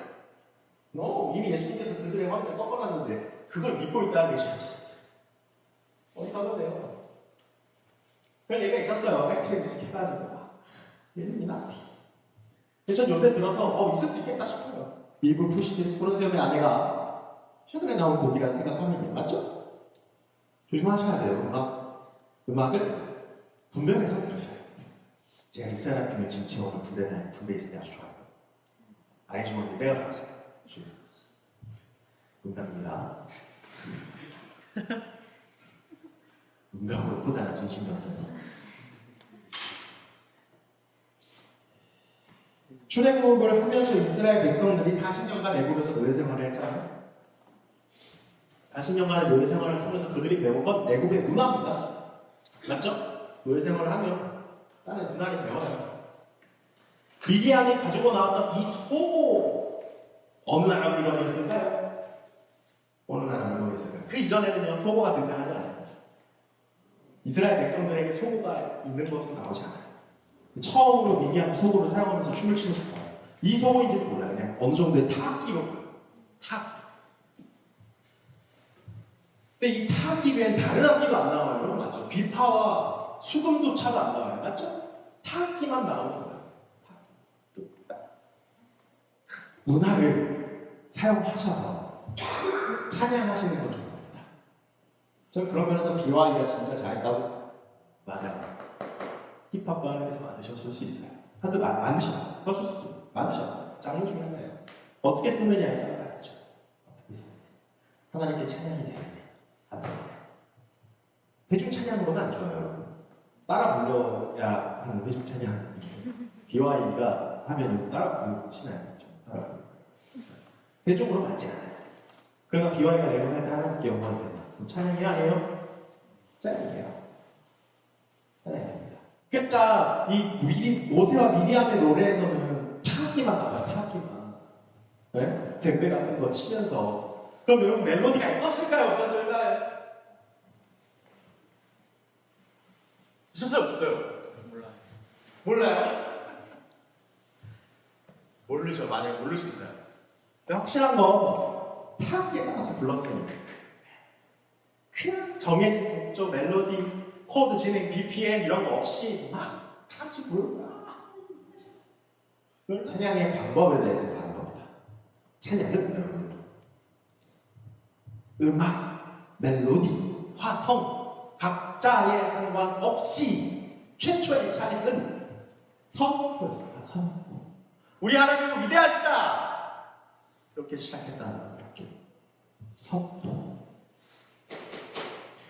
이미 예수님께서 그들의 화면을 꺾어놨는데 그걸 믿고 있다는 게 진짜 어리석은데요. 그런 얘기가 있었어요. 팩트를 이렇게 해가지고 일루미나티. 근데 전 요새 들어서 있을 수 있겠다 싶어요. 미국 푸시디스 프로세움의 아내가 최근에 나온 곡이라는 생각하면요. 맞죠? 조심하셔야 돼요. 음악을 분별해서 들으셔야 돼요. 제가 이스라엘팀의 김치원을 군대 있을 때 아주 좋아해요. 아이즈원을 내가 좋아했어요. 농담입니다. 농담으로 포장한 진심이었어요. 출애굽을 하면서 이스라엘 백성들이 40년간 애굽에서 노예 생활을 했잖아요. 40년간의 노예 생활을 통해서 그들이 배운 건 애굽의 문화입니다. 맞죠? 노예 생활을 하면 다른 문화를 배워요. 미디안이 가지고 나왔던 이 소고 어느 나라로 이루어졌을까요? 어느 나라로 이루어졌을까요? 그 이전에는요 소고가 등장하지 않아요. 이스라엘 백성들에게 소고가 있는 것은 나오지 않아요. 처음으로 미디안 소고를 사용하면서 춤을 추면서 봐요. 이 소고인지도 몰라요. 그냥 어느 정도의 타악기로 타악기. 근데 이 타악기 외엔 다른 악기도 안 나와요. 여러분 맞죠? 비파와 수금조차도 안 나와요. 맞죠? 타악기만 나오는 거예요. 문화를 사용하셔서 찬양하시는 건 좋습니다. 저는 그런 면에서 BY가 진짜 잘했다고 맞아요. 힙합도 하나님께서 만드셨을 수 있어요. 하여튼 만드셨어요. 써주셨어요. 만드셨어요. 장르 중에 하나예요. 어떻게 쓰느냐에 따라 다르죠. 어떻게 쓰느냐. 하나님께 찬양이 되느냐 안 되느냐. 회중 찬양으로는 안 좋아요. 여러분. 따라 불러야 하는 회중 찬양. BY가 하면 따라 부르시나요? 따라 부르고. 회중으로 맞지 않아요. 그러나 BY가 내려갈 때 하나님께 영광이 된다. 찬양이 아니에요? 짤이에요. 찬양입니다. 그러니까 이 모세와 미리암의 노래에서는 타악기만 나와요. 타악기만. 네? 젬베 같은 거 치면서. 그럼 여러분 멜로디가 있었을까요? 없었을까요? 있었어요? 없었어요? 몰라요? 모르죠. 만약에 모를 수 있어요. 근데 확실한 건 타악기에 나가서 불렀으니까. 그냥 정해진 곡조, 멜로디, 코드 진행, BPM 이런 거 없이 막 같이 부르는 거야. 그걸 찬양의 방법에 대해서 가는 겁니다. 찬양은 여러분 음악, 멜로디, 화성 각자의 상관없이 최초의 찬양은 선포였습니다. 선포. 우리 하나님은 위대하시다. 이렇게 시작했다는 거예요. 선포.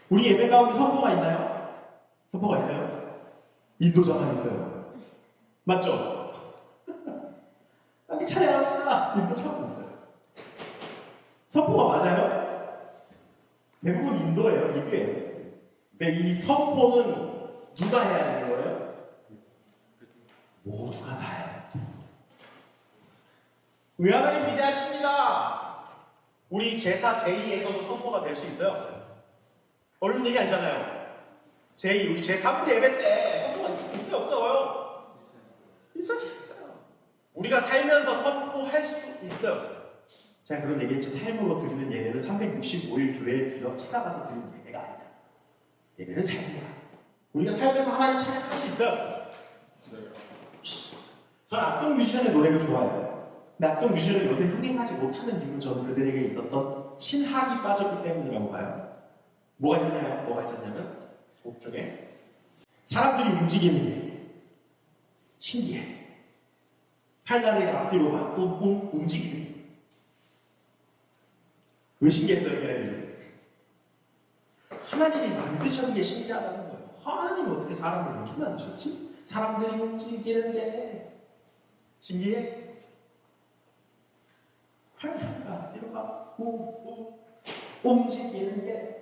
우리 예배 가운데 선포가 있나요? 선포가 있어요? 인도자만 있어요. 맞죠? 이렇게 찬양합시다. 인도자만 있어요. 선포가 맞아요? 대부분 인도예요. 인도예요. 근데 이 선포는 누가 해야 되는 거예요? 모두가 다 해요. 우리 하나님 위대하십니다. 우리 제사 제2에서도 선포가 될 수 있어요? 없어요? 어려운 얘기 아니잖아요. 우리 제3대 예배 때 선포가 있을 수 있어요? 없어요? 있어요. 우리가 살면서 선포할 수 있어요. 제가 그런 얘기했죠. 삶으로 드리는 예배는 365일 교회에 찾아가서 드리는 예배가 아니다. 예배는 삶이야. 우리가 살면서 하나님 찬양할 수 있어요? 저는 악동 뮤지션의 노래를 좋아해요. 근데 악동 뮤지션을 요새 흥행하지 못하는 이유는 저는 그들에게 있었던 신학이 빠졌기 때문이라고 봐요. 뭐가 있었냐면 곡 중에 사람들이 움직이는 게 신기해. 팔다리가 앞뒤로 막 움직이는 게. 왜 신기했어요, 걔네들이? 하나님이 만드셨는 게 신기하다는 거예요. 하나님이 어떻게 사람을 이렇게 만드셨지? 사람들이 움직이는 게 신기해. 팔다리가 앞뒤로 막 움직이는 게.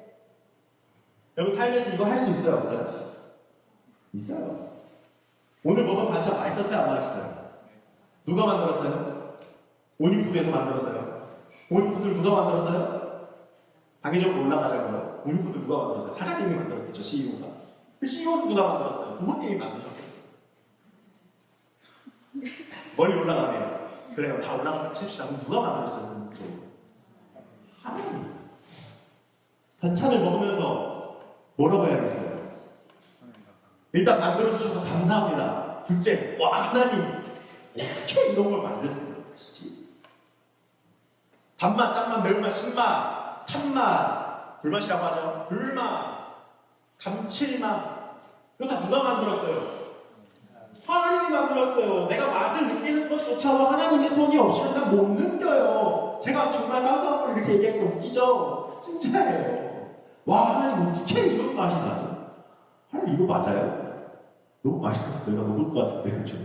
여러분 삶에서 이거 할 수 있어요? 없어요? 있어요. 오늘 먹은 반찬 맛있었어요? 안 맛있었어요? 누가 만들었어요? 온리푸드에서 만들었어요. 온리푸드를 누가 만들었어요? 단계적으로 올라가자고요. 문구도 누가 만들었어요? 사장님이 만들었겠죠, CEO가. 그 CEO는 누가 만들었어요? 부모님이 만드셨겠죠. 멀리 올라가네요. 그래요, 다 올라갔다 칩시다. 그럼 누가 만들었어요? 하나님. 반찬을 먹으면서 뭐라고 해야겠어요? 일단 만들어주셔서 감사합니다. 둘째, 와, 하나님, 어떻게 이런 걸 만들 수가 있지? 단맛, 짠맛, 매운맛, 신맛, 탄맛, 불맛이라고 하죠. 불맛, 감칠맛, 이거 다 누가 만들었어요? 하나님이 만들었어요. 내가 맛을 느끼는 것조차도 하나님의 손이 없이는 난 못 느껴요. 제가 정말 사소한 걸 이렇게 얘기하니까 웃기죠? 진짜예요. 와, 하나님 어떻게 이런 맛이 나죠? 하나님 이거 맞아요? 너무 맛있어서 내가 녹을 것 같은데, 그렇죠?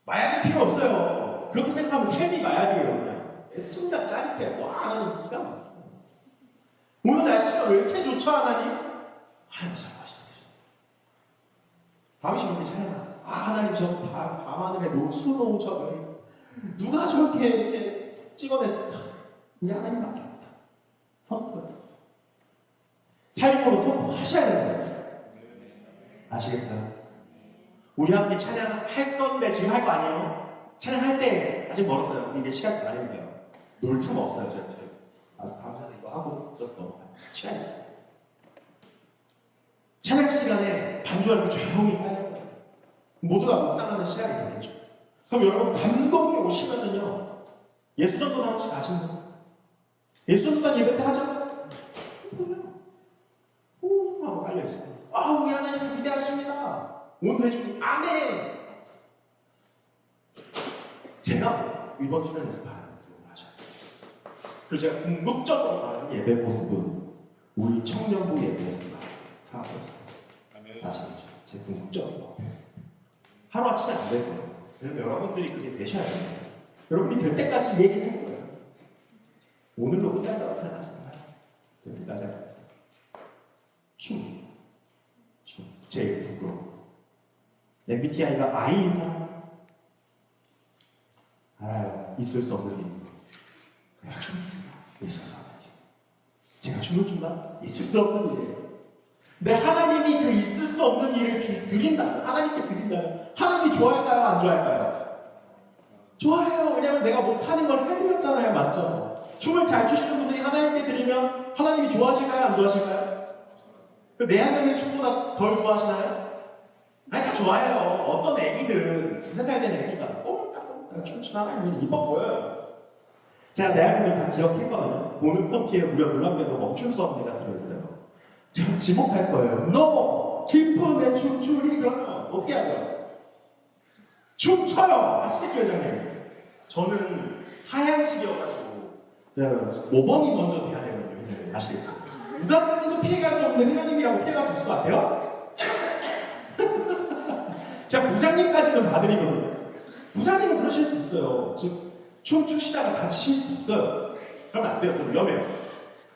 마약이 필요 없어요. 그렇게 생각하면 삶이 마약이에요. 그냥. 순간 짜릿해. 와, 하나님 기가 막혀. 오늘 날씨가 왜 이렇게 좋죠, 하나님? 하나님 진짜 맛있어요. 다음에 이렇게 찬양하자. 아, 하나님 저 밤하늘에 놓은 수놓음처럼 누가 저렇게 이렇게 찍어냈을까? 우리 하나님밖에 없다. 선포. 삶으로 선포하셔야 되는 거예요. 아시겠어요? 우리 함께 찬양할 건데 지금 할 거 아니에요? 찬양할 때 아직 멀었어요. 이게 시간이 많으니까요. 놀 틈 없어요. 저희 아주 감사해서 이거 하고 들었던 시간이 없어요. 찬양 시간에 반주할 때 조용히 하려고 해요. 모두가 묵상하는 시간이 되겠죠. 그럼 여러분 감동이 오시면은요, 예수전도 한 번씩 가시는 거예요. 예수전도단 예배 때 하죠? 오 하고 깔려있어요. 아, 우리 하나님 위대하십니다. 온 회중이 아멘. 제가 이번 수련에서 바라는 기억을 하셔야 돼요. 그리고 제가 궁극적으로 바라는 예배 모습은 우리 청년부 예배에서 사업했습니다. 다시 한번 제 궁극적으로 하루아침에 안 될 거예요. 왜냐면 여러분들이 그게 되셔야 돼요. 여러분이 될 때까지 얘기할 거예요. 오늘로 끝난다고 생각하지 말아요. 될 때까지 할 거예요. 춤. 제일 부끄러워. MBTI가 I인 사람? 알아요. 있을 수 없는 일. 내가 춤을 춘다. 있을 수 없는 일. 제가 춤을 춘다? 있을 수 없는 일이에요. 내 하나님이 그 있을 수 없는 일을 드린다면, 하나님께 드린다면, 하나님이 좋아할까요? 안 좋아할까요? 좋아해요. 왜냐면 내가 못하는 걸 해드렸잖아요. 맞죠? 춤을 잘 추시는 분들이 하나님께 드리면 하나님이 좋아하실까요? 안 좋아하실까요? 내 하나님의 춤보다 덜 좋아하시나요? 아니, 다 좋아해요. 어떤 애기든, 2-3살 된 애기가 꼼짝꼼짝 춤추는 하나님이 이뻐 보여요. 제가 내 하나님을 다 기억했거든요. 오늘 콘티에 무려 놀랍게도 멈춤 수업비가 들어있어요. 전 지목할 거예요. No! 기쁨의 춤추리. 그러면 어떻게 하고요? 춤춰요! 아시겠죠, 회장님? 저는 하향식이어가지고, 5번이 먼저 돼야 되거든요, 회장님. 아시겠죠? 유다사님도 피해갈 수 없는데 회장님이라고 피해갈 수 있을 것 같아요? 제가 부장님까지는 봐드리거든요. 부장님은 그러실 수 있어요. 즉, 춤추시다가 다치실 수 있어요. 그러면 안 돼요. 또 위험해요.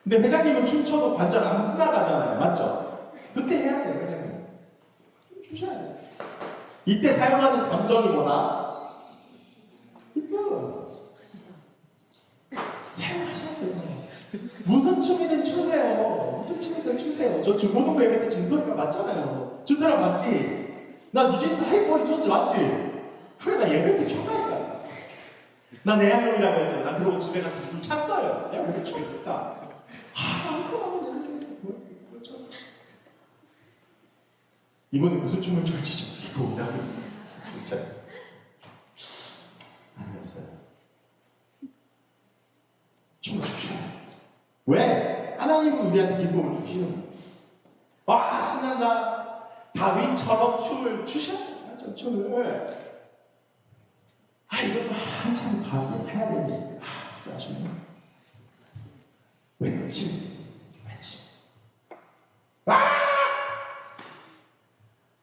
근데 회장님은 춤춰도 관절 안 나가잖아요. 맞죠? 그때 해야 돼요, 회장님. 춤추셔야 돼요. 이때 사용하는 감정이 뭐다? 기쁨. 사용하셔야 돼요. 무슨 춤이든 추세요. 무슨 춤이든 추세요. 저 중고등부 예배 때 진솔이가 맞잖아요. 준서랑 맞지? 나 뉴진스 하이보이 췄지 맞지? 그래, 나 예배 때 췄다니까. 나 내향형이라고 했어요. 나 그러고 집에 가서 물 찼어요. 내가 왜 이렇게 췄을까? 뭘 췄어. 이번에 무슨 춤을 출지 좀 이거 나도 있어요. 진짜. 아니, 없어요. 춤을 추셔야 돼요. 왜? 하나님은 우리한테 기쁨을 주시는 거예요. 와, 신난다. 다윗처럼 춤을 추셔야 돼요. 춤을. 아, 이것도 한참 해야 되는데. 아, 진짜 아쉽네. 외침. 와!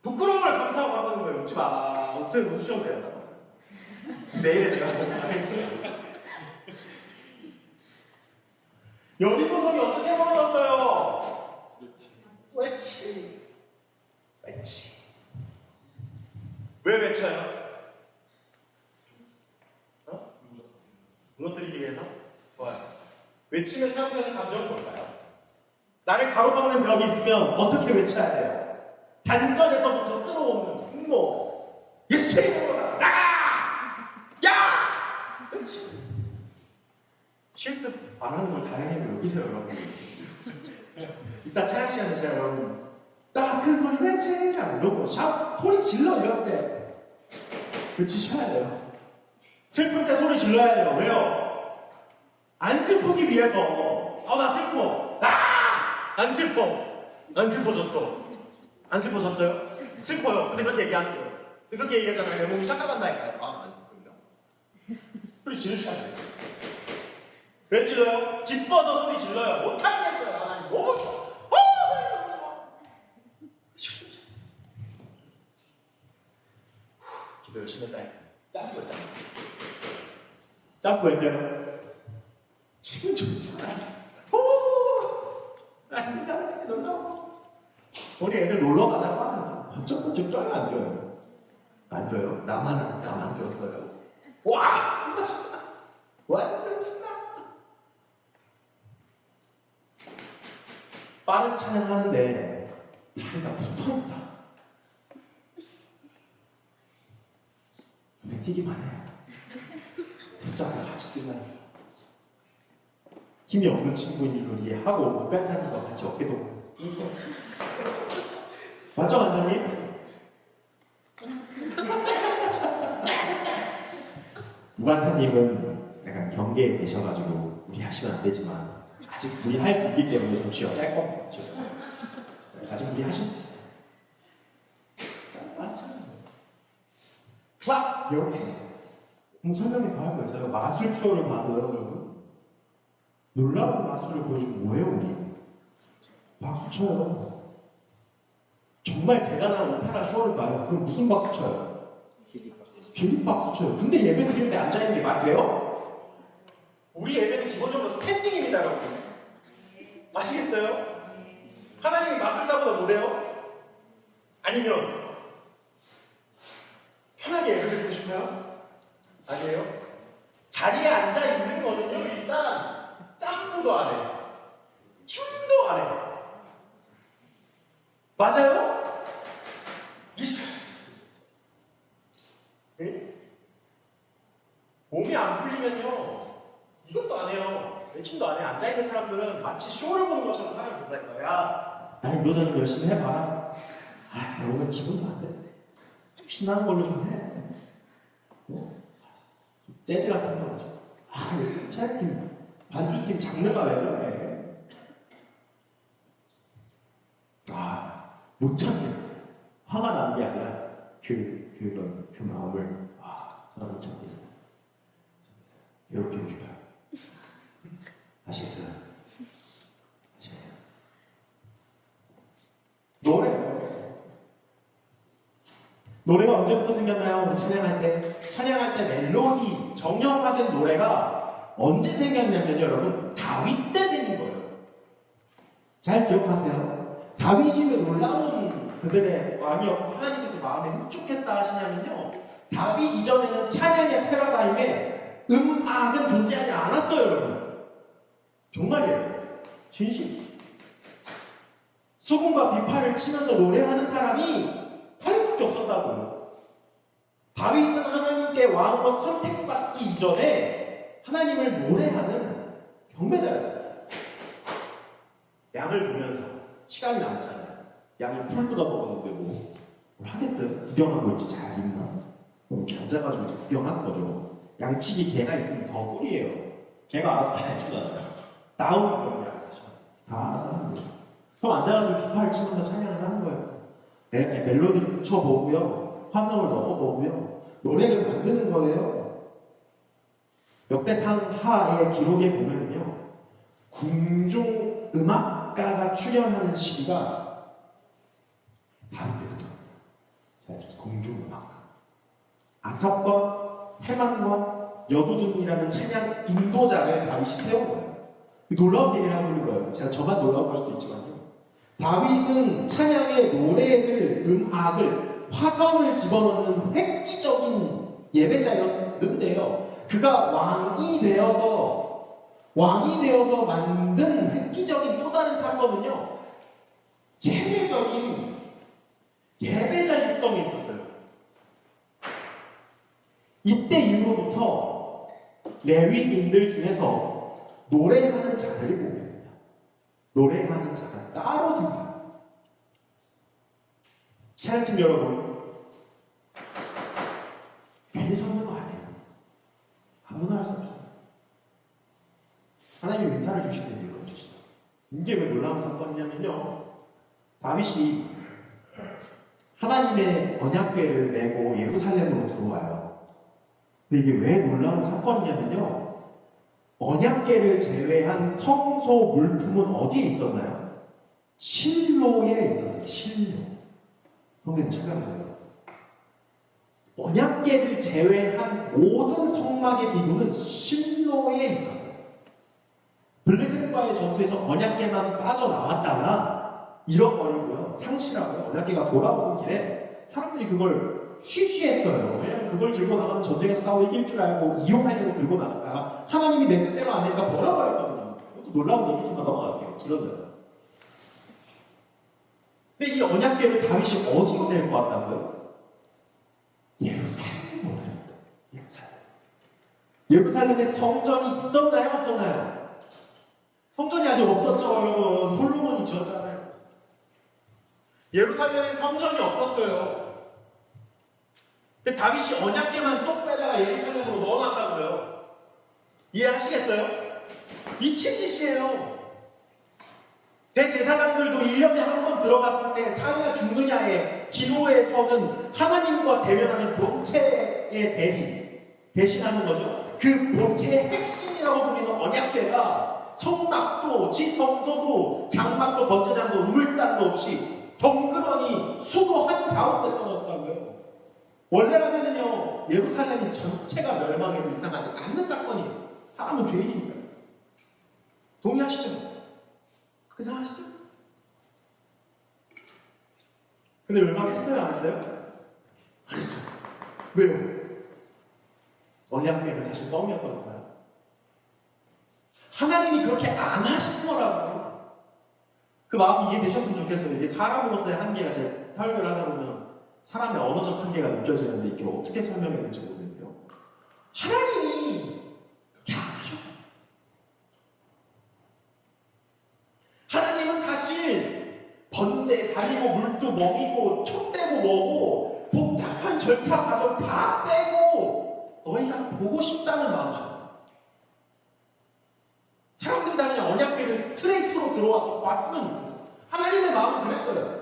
부끄러움을 감사하고 하는 거예요. 웃지 마. 웃으셔도 돼요. 내일에 내가 하겠어요. 여리고성이 어떻게 벌어졌어요? 외치. 왜 외쳐요? 무너뜨리기 위해서? 좋아요. 외치면 사용되는 감정은 뭘까요? 나를 가로막는 벽이 있으면 어떻게 외쳐야 돼요? 단전에서부터 끌어오는 분노. 예수의 이름으로 나가! 야! 그렇지. 실습 안 하는 걸 다행히 여기세요, 여러분. 이따 찬양 시간에 제가 여러분 딱 큰 소리 내체라고 이러고 소리 질러 이럴 때 외치셔야 돼요. 슬플 때 소리 질러야 돼요. 왜요? 안 슬프기 위해서. 나 슬퍼. 안 슬퍼. 안 슬퍼졌어. 안 슬퍼졌어요? 슬퍼요. 근데 그렇게 얘기하는 거예요. 근데 그렇게 얘기하잖아요. 내 몸이 착각한다니까요. 안 슬픕니다. 소리 지르셔야 돼요. 왜 질러요? 기뻐서 소리 질러요. 못 참겠어요. 하나님 너무 좋아. 기도 열심히 했다. 짬뽕. 짬뽕했대요. 기분 좋잖아. 놀러. 우리 애들 놀러 가자고 하면 번쩍번쩍 떠요, 안 떠요? 안 떠요. 나만 떴어요. 와! 맛있다. 완전 신나. 빠른 찬양하는데 다리가 붙어있다. 근데 뛰기만 해요. 붙잡고 같이 뛰기만 해요. 힘이 없는 친구인 이걸 이해하고 무관사님과 같이 어깨도 맞죠, 간사님? 무관사님은 약간 경계에 계셔가지고 무리하시면 안 되지만 아직 무리할 수 있기 때문에 좀 쥐어짤 겁니다. 아직 무리하실 수 있어요. Clap your hands. 설명이 더 할 거 있어요. 마술쇼를 봐도요, 여러분. 놀라운 마술을 보여주면 뭐예요, 우리? 박수 쳐요. 정말 대단한 오페라 쇼를 봐요. 그럼 무슨 박수 쳐요? 기립박수 쳐요. 근데 예배 드리는데 앉아있는 게 말이 돼요? 우리 예배는 기본적으로 스탠딩입니다, 여러분. 아시겠어요? 하나님이 마술사보다 못해요? 아니면 편하게 예배 드리고 싶어요? 아니에요? 자리에 앉아 있는 거는요, 일단 짬보도 안 해. 춤도 안 해. 맞아요? 있어. 네? 몸이 안 풀리면요, 이것도 안 해요. 외침도 안 해. 앉아있는 사람들은 마치 쇼를 보는 것처럼 사람을 본다는 거야. 야, 인도자님 열심히 해봐라. 나 오늘 기분도 안 돼. 신나는 걸로 좀 해. 재즈 같은 거 하죠. 차이팀, 반주팀 장르가 왜 저래? 못 참겠어요. 화가 나는 게 아니라 그 마음을 저는 못 참겠어요. 괴롭히고 싶어요. 아시겠어요? 노래가 언제부터 생겼나요? 우리 찬양할 때 멜로디, 정형화된 노래가 언제 생겼냐면요, 여러분, 다윗 때 생긴 거예요. 잘 기억하세요. 다윗이 왜 놀라운 그들의 왕이었고 하나님께서 마음에 흡족했다 하시냐면요, 다윗 이전에는 찬양의 패러다임에 음악은 존재하지 않았어요, 여러분. 정말이에요. 진심. 수금과 비파를 치면서 노래하는 사람이 다윗밖에 없었다고요. 다윗은 하나님께 왕으로 선택받기 이전에 하나님을 노래하는 경배자였어요. 양을 보면서 시간이 남잖아요. 양이 풀 뜯어 먹었는데 뭘 하겠어요? 구경하고 있지 잘 있나? 이렇게 앉아가지고 이제 구경하는 거죠. 양치기 개가 있으면 더 꿀이에요. 개가 알아서 다 해주잖아요. 다운 거냐? 다 알아서 하는 거죠. 그럼 앉아가지고 비파를 치면서 찬양을 하는 거예요. 멜로디를 붙여보고요, 화성을 넣어보고요, 노래를 만드는 거예요. 역대상하의 기록에 보면은요, 궁중 음악가가 출연하는 시기가 다윗 때부터. 자, 궁중 음악가. 아삽과 헤만과 여두둔이라는 찬양 인도자를 다윗이 세운 거예요. 놀라운 얘기를 하고 있는 거예요. 제가 저만 놀라운 걸 수도 있지만요. 다윗은 찬양의 노래를, 음악을, 화성을 집어넣는 획기적인 예배자였는데요. 그가 왕이 되어서 왕이 되어서 만든 획기적인 또 다른 사건은요, 체계적인 예배자 육성이 있었어요. 이때 이후로부터 레위인들 중에서 노래하는 자들이 보입니다. 노래하는 자가 따로 생깁니다. 찬양팀 여러분, 괜히 섰는 거 아니에요. 아무나 할 수 없어요. 하나님이 은사를 주시는 이유가 있으시다. 이게 왜 놀라운 사건이냐면요, 다윗이 하나님의 언약궤를 메고 예루살렘으로 들어와요. 근데 이게 왜 놀라운 사건이냐면요, 언약궤를 제외한 성소 물품은 어디에 있었나요? 실로에 있었어요. 실로. 성경 찾아보세요. 언약궤를 제외한 모든 성막의 기구는 실로에 있었어요. 블레셋과의 전투에서 언약궤만 빠져나왔다가 잃어버리고요, 상실하고요, 언약궤가 돌아오는 길에 사람들이 그걸 쉬쉬했어요. 왜냐하면 그걸 들고 나가면 전쟁에서 싸워 이길 줄 알고 이용하려고 들고 나갔다가 하나님이 내 뜻대로 안 되니까 버려버렸거든요. 이것도 놀라운 얘기지만 넘어갈게요. 길어져요. 근데 이 언약궤를 다윗이 어디로 데리고 왔다고요? 예루살렘으로 데려왔다. 예루살렘. 예루살렘에 성전이 있었나요? 없었나요? 성전이 아직 없었죠, 여러분. 솔로몬이 지었잖아요. 예루살렘에 성전이 없었어요. 근데 다윗이 언약궤만 쏙 빼다가 예루살렘으로 넣어놨다고요. 이해하시겠어요? 미친 짓이에요. 대제사장들도 1년에 한 번 들어갔을 때 사느냐 죽느냐의 기로에 서는 하나님과 대면하는 본체의 대신하는 거죠. 그 본체의 핵심이라고 불리는 언약궤가 성막도 지성소도 장막도 번제장도 우물단도 없이 덩그러니 수도 한가운데 떨어졌다고요. 원래라면요, 예루살렘이 전체가 멸망해도 이상하지 않는 사건이에요. 사람은 죄인이니까. 동의하시죠? 그렇게 생각하시죠? 근데 멸망했어요? 안 했어요? 안 했어요. 왜요? 언약궤는 사실 뻥이었던 건가요? 하나님이 그렇게 안 하신 거라고요. 그 마음 이해되셨으면 좋겠어요. 이게 사람으로서의 한계가, 제가 설교를 하다 보면 사람의 언어적 한계가 느껴지는데 이게 어떻게 설명해야 될지 모르겠는데요. 하나님이 그렇게 안 하셨거든요. 하나님은 사실 번제, 다리고 물도 먹이고 촛대고 뭐고 복잡한 절차 과정 다 빼고 너희가 보고 싶다는 마음이죠. 사람들이 다 그냥 언약궤를 스트레이트로 들어와서 왔으면 좋겠어요. 하나님의 마음은 그랬어요.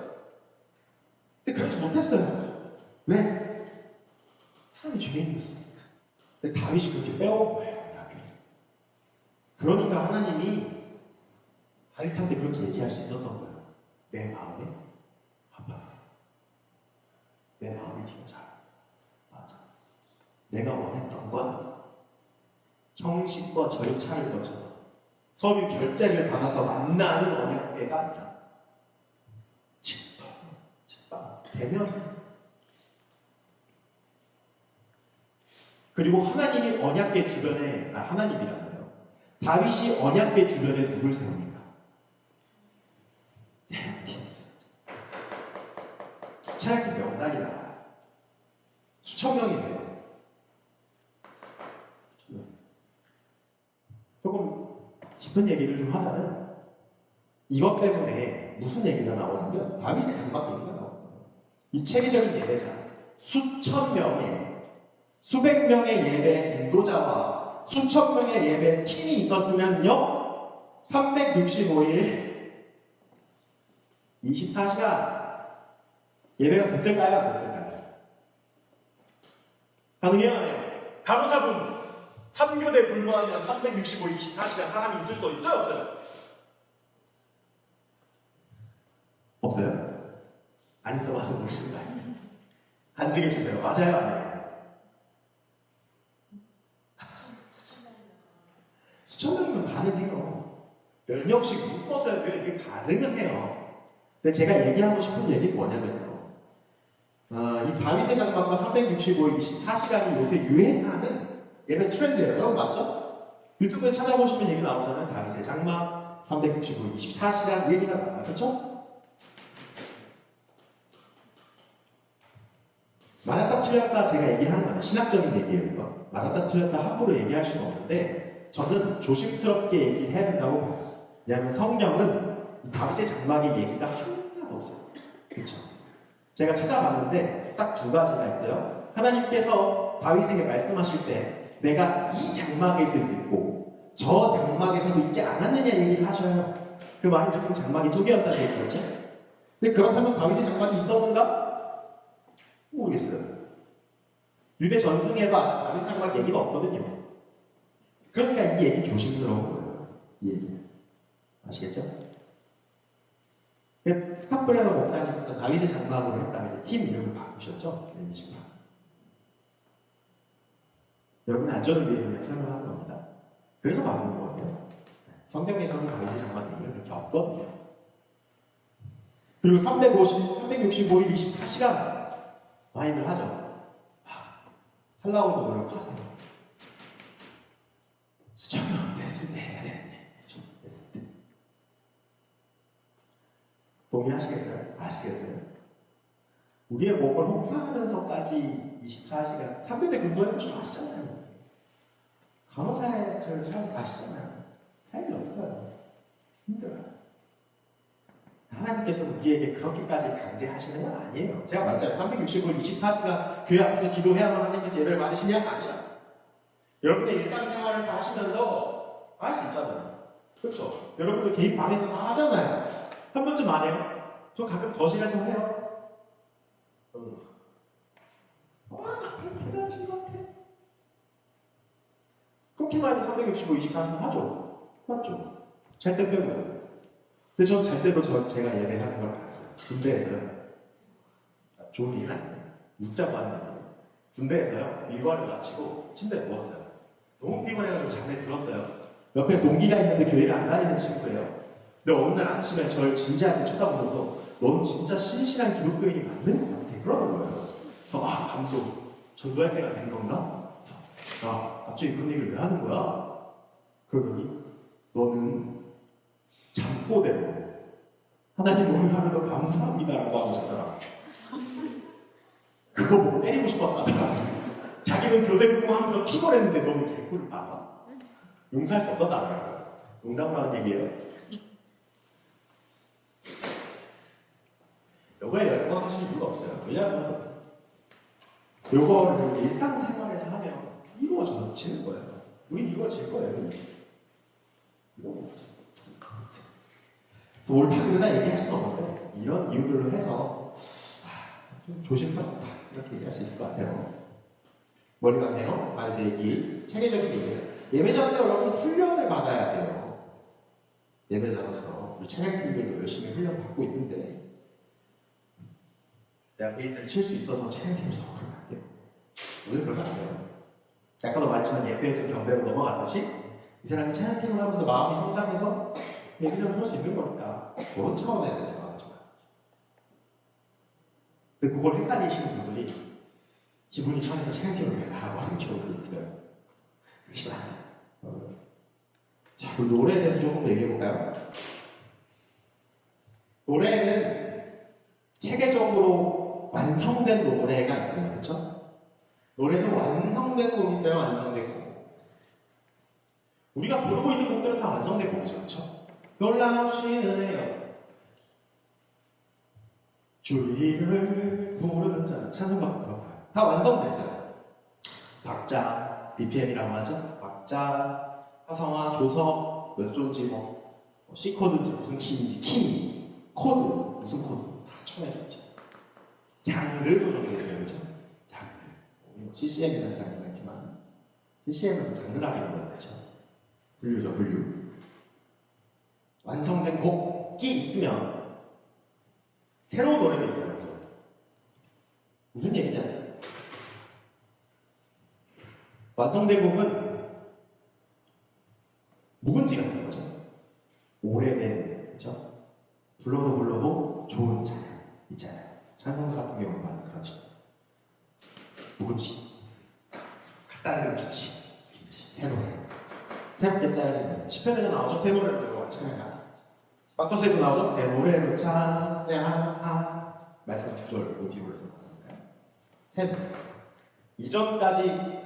근데 그렇지 못했어요. 왜? 사람이 죄인이었으니까. 근데 다윗이 그렇게 빼온 거예요. 그러니까 하나님이 다윗한테 그렇게 얘기할 수 있었던 거예요. 내 마음에 아파서. 내 마음을 네가 잘 맞아. 내가 원했던 건 형식과 절차를 거쳐서 서류 결제를 받아서 만나는 언약궤가 아니라 직접 대면. 그리고 하나님이 언약궤 주변에, 하나님이란데요, 다윗이 언약궤 주변에 누굴 세웁니까? 찬양팀 명단이 나와요. 수천 명이 돼요. 조금 깊은 얘기를 좀 하자면, 이것 때문에 무슨 얘기가 나오냐면 다윗의 장막 얘기가 나옵니다. 이 체계적인 예배자, 수천 명의, 수백 명의 예배 인도자와 수천 명의 예배 팀이 있었으면요, 365일 24시간 예배가 됐을까요? 안 됐을까요? 가능해요? 안 해요? 간호사분 3교대 불문하면 365, 24시간 사람이 있을 수 있어요? 없어요? 없어요? 안 있어봐서 모르시는 거 아니에요? 간증해주세요. 맞아요? 아니에요? 수천 명이면 가능해요. 몇 명씩 묶어서 해도 이게 가능은 해요. 근데 제가 얘기하고 싶은 얘기는 뭐냐면요, 이 다윗의 장막과 365일 24시간이 요새 유행하는 예배 트렌드예요. 여러분 맞죠? 유튜브에 찾아보시면 얘기 나오잖아요. 다윗의 장막 365, 24시간 얘기가 나와요. 그렇죠? 맞았다 틀렸다 제가 얘기를 하는 거예요. 신학적인 얘기예요. 이거. 맞았다 틀렸다 함부로 얘기할 수는 없는데 저는 조심스럽게 얘기를 해야 된다고 봐요. 왜냐하면 성경은 이 다윗의 장막의 얘기가 하나도 없어요. 그렇죠? 제가 찾아봤는데 딱 두 가지가 있어요. 하나님께서 다윗에게 말씀하실 때 내가 이 장막에서 있고 저 장막에서도 있지 않았느냐 얘기를 하셔요. 그 말인 즉슨 장막이 두 개였다는 얘기였죠. 근데 그렇다면 다윗의 장막이 있었는가? 모르겠어요. 유대 전승에도 아직 다윗 장막 얘기가 없거든요. 그러니까 이 얘기 조심스러운 거예요. 이 얘기. 아시겠죠? 스카프레너 목사님께서 다윗의 장막으로 했다가 이제 팀 이름을 바꾸셨죠? 레미시파. 여러분 안전을 위해서 그냥 설명하는 겁니다. 그래서 바꾼 거예요. 성경에서는 다윗의 장막 얘기가 그렇게 없거든요. 그리고 365일 24시간 와인을 하죠. 하려고도 노력하세요. 수천 명 됐을 때 해야 되는데 수천 명 됐을 때 동의하시겠어요? 아시겠어요? 우리의 몸을 혹사하면서까지 24시간 300대 근무해보고 싶어 하시잖아요. 간호사의 그 삶을 아시잖아요. 삶이 없어요. 힘들어요. 하나님께서 우리에게 그렇게까지 강제하시는 건 아니에요. 제가 말했잖아요. 365일 24시간 교회 앞에서 기도해야만 하나님께서 예배를 받으시냐? 아니라 여러분의 일상생활에서 하시면서 할 수 있잖아요. 그렇죠? 여러분도 개인 방에서 다 하잖아요. 한 번쯤 안 해요? 저 가끔 거실에서 해요. 대단하신 것 같아. 그렇게만 해도 365, 24시간 하죠. 맞죠? 잘 때 빼고요. 근데 전 잘 때도 제가 예배하는 걸 봤어요. 군대에서요. 좋은 얘기는 아니에요. 웃자고 하는 거예요. 군대에서요. 일과를 마치고 침대에 누웠어요. 너무 피곤해가지고 잠에 들었어요. 옆에 동기가 있는데 교회를 안 다니는 친구예요. 근데 어느 날 아침에 저를 진지하게 쳐다보면서 넌 진짜 신실한 기독교인이 맞는 것 같아. 그러는 거예요. 그래서 감독 전도할 때가 된 건가? 그래서 갑자기 그런 얘기를 왜 하는 거야? 그러더니 너는 잠꼬대로 하나님 오늘 하루도 감사합니다라고 하고 있더라. 그거 보고 때리고 싶었다더라. 자기는 교대 근무하면서 피곤했는데 너무 개꿀을 받아? 용서할 수 없었다더라고요. 농담을 하는 얘기예요. 요거에 열광하실 이유가 없어요. 왜냐하면 요거를 일상생활에서 하면 이루어지는 거예요. 우린 이루어질 거예요. 이루어지죠. 그래서 옳다 그르다 얘기할 수는 없는데 이런 이유들로 해서 좀 조심스럽다 이렇게 얘기할 수 있을 것 같아요. 멀리 갔네요. 다윗의 얘기. 체계적인 예배자. 예배자는 여러분 훈련을 받아야 돼요. 예배자로서 우리 찬양팀들도 열심히 훈련 받고 있는데 내가 베이스를 칠 수 있어서 찬양팀에서 그러면 안 돼요. 오늘 그러면 안 돼요. 아까도 말했지만 예배에서 경배로 넘어갔듯이 이 사람이 찬양팀을 하면서 마음이 성장해서 예배자를 할 수 있는 거니까 그런 차원에서 제가 하죠. 근데 그걸 헷갈리시는 분들이 기분이 상해서 찬양팀을 왜 나가고 하는 경우가 있어요. 그러시면 안 돼요. 자, 그럼 노래에 대해서 조금 더 얘기해볼까요? 노래는 체계적으로 완성된 노래가 있어요. 그렇죠? 노래는 완성된 곡이 있어요. 완성된 곡. 우리가 부르고 있는 곡들은 다 완성된 곡이죠. 그렇죠? 놀라우신 은혜요. 주의를 부르는 자는 찬송가 그렇고요. 다 완성됐어요. 박자, BPM이라고 하죠. 박자, 화성화, 조서, 몇 조인지 뭐 C 코드인지 무슨 키인지 키, 코드, 무슨 코드 다 정해져 있죠. 장르도 정해져 있어요. 그렇죠? 장르. CCM이라는 장르가 있지만 CCM은 장르라기보다는 그죠. 분류죠, 분류. 완성된 곡이 있으면 새로운 노래도 있어요. 그죠? 무슨 얘기냐? 완성된 곡은 묵은지 같은 거죠. 오래된, 그죠? 불러도 좋은 찬양 있잖아요. 찬송가 같은 경우는 많이 그렇죠. 묵은지. 갖다 대는 김치. 새로운 10편에도 나오죠. 새 노래로 들어와 찬양하. 박도스에도 나오죠. 새 노래로 찬양하. 말씀 구절 모티브를 들어봤습니까? 새 노래. 이전까지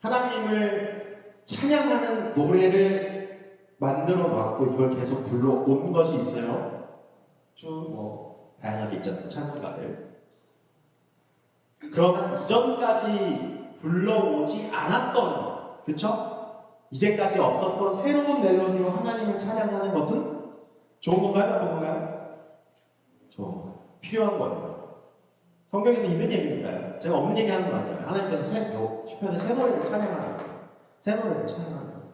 하나님을 찬양하는 노래를 만들어 놨고 이걸 계속 불러온 것이 있어요. 쭉 뭐 다양하게 있잖아요. 찬송가들. 그러나 이전까지 불러오지 않았던, 그쵸? 이제까지 없었던 새로운 멜로디로 하나님을 찬양하는 것은 좋은 건가요? 나쁜 건가요? 필요한 거예요. 성경에서 있는 얘기니까요. 제가 없는 얘기 하는 거 아니잖아요. 하나님께서 시편에 새 노래를 찬양하는 거예요. 새 노래를 찬양하는 거예요.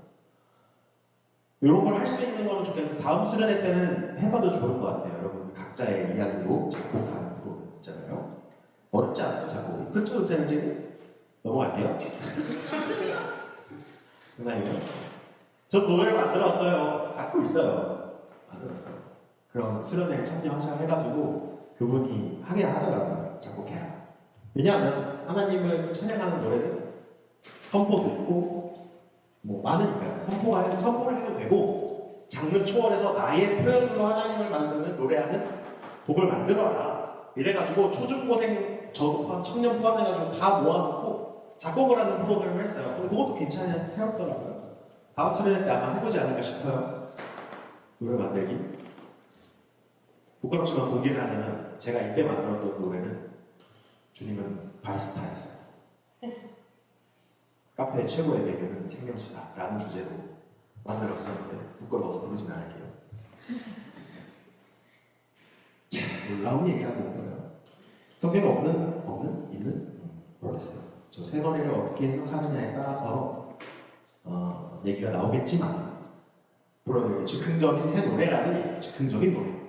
이런 걸 할 수 있는 거는 좋겠는데 다음 수련회 때는 해봐도 좋을 것 같아요. 여러분들 각자의 이야기로 작곡하는 프로그램 있잖아요. 어렵지 않아요, 작곡이. 그쵸, 이제 넘어갈게요. 그만이요. 저 노래를 만들었어요. 갖고 있어요. 만들었어요. 그런 수련회를 참여해가지고 그분이 하게 하더라고요. 작곡해라. 왜냐하면 하나님을 찬양하는 노래는 선포도 있고 뭐 많으니까요. 선포를 해도 되고 장르 초월해서 나의 표현으로 하나님을 만드는 노래하는 곡을 만들어라. 이래가지고 초중고생 저도 포함 청년 포함해가지고 다 모아놓고 작곡을 하는 프로그램을 했어요. 근데 그것도 괜찮아요. 새롭더라고요. 다음 수련회 때 아마 해보지 않을까 싶어요. 노래 만들기. 부끄럽지만 공개를 하자면 제가 이때 만들었던 노래는 주님은 바리스타였어요. 카페의 최고의 배경은 생명수다 라는 주제로 만들었었는데 부끄러워서 부르진 않을게요. 참 놀라운 얘기라고 하는 거예요. 성경에 없는? 있는? 모르겠어요. 저 새 노래를 어떻게 해석하느냐에 따라서 얘기가 나오겠지만 불어내기 즉흥적인 새 노래라는 얘기예요. 즉흥적인 노래.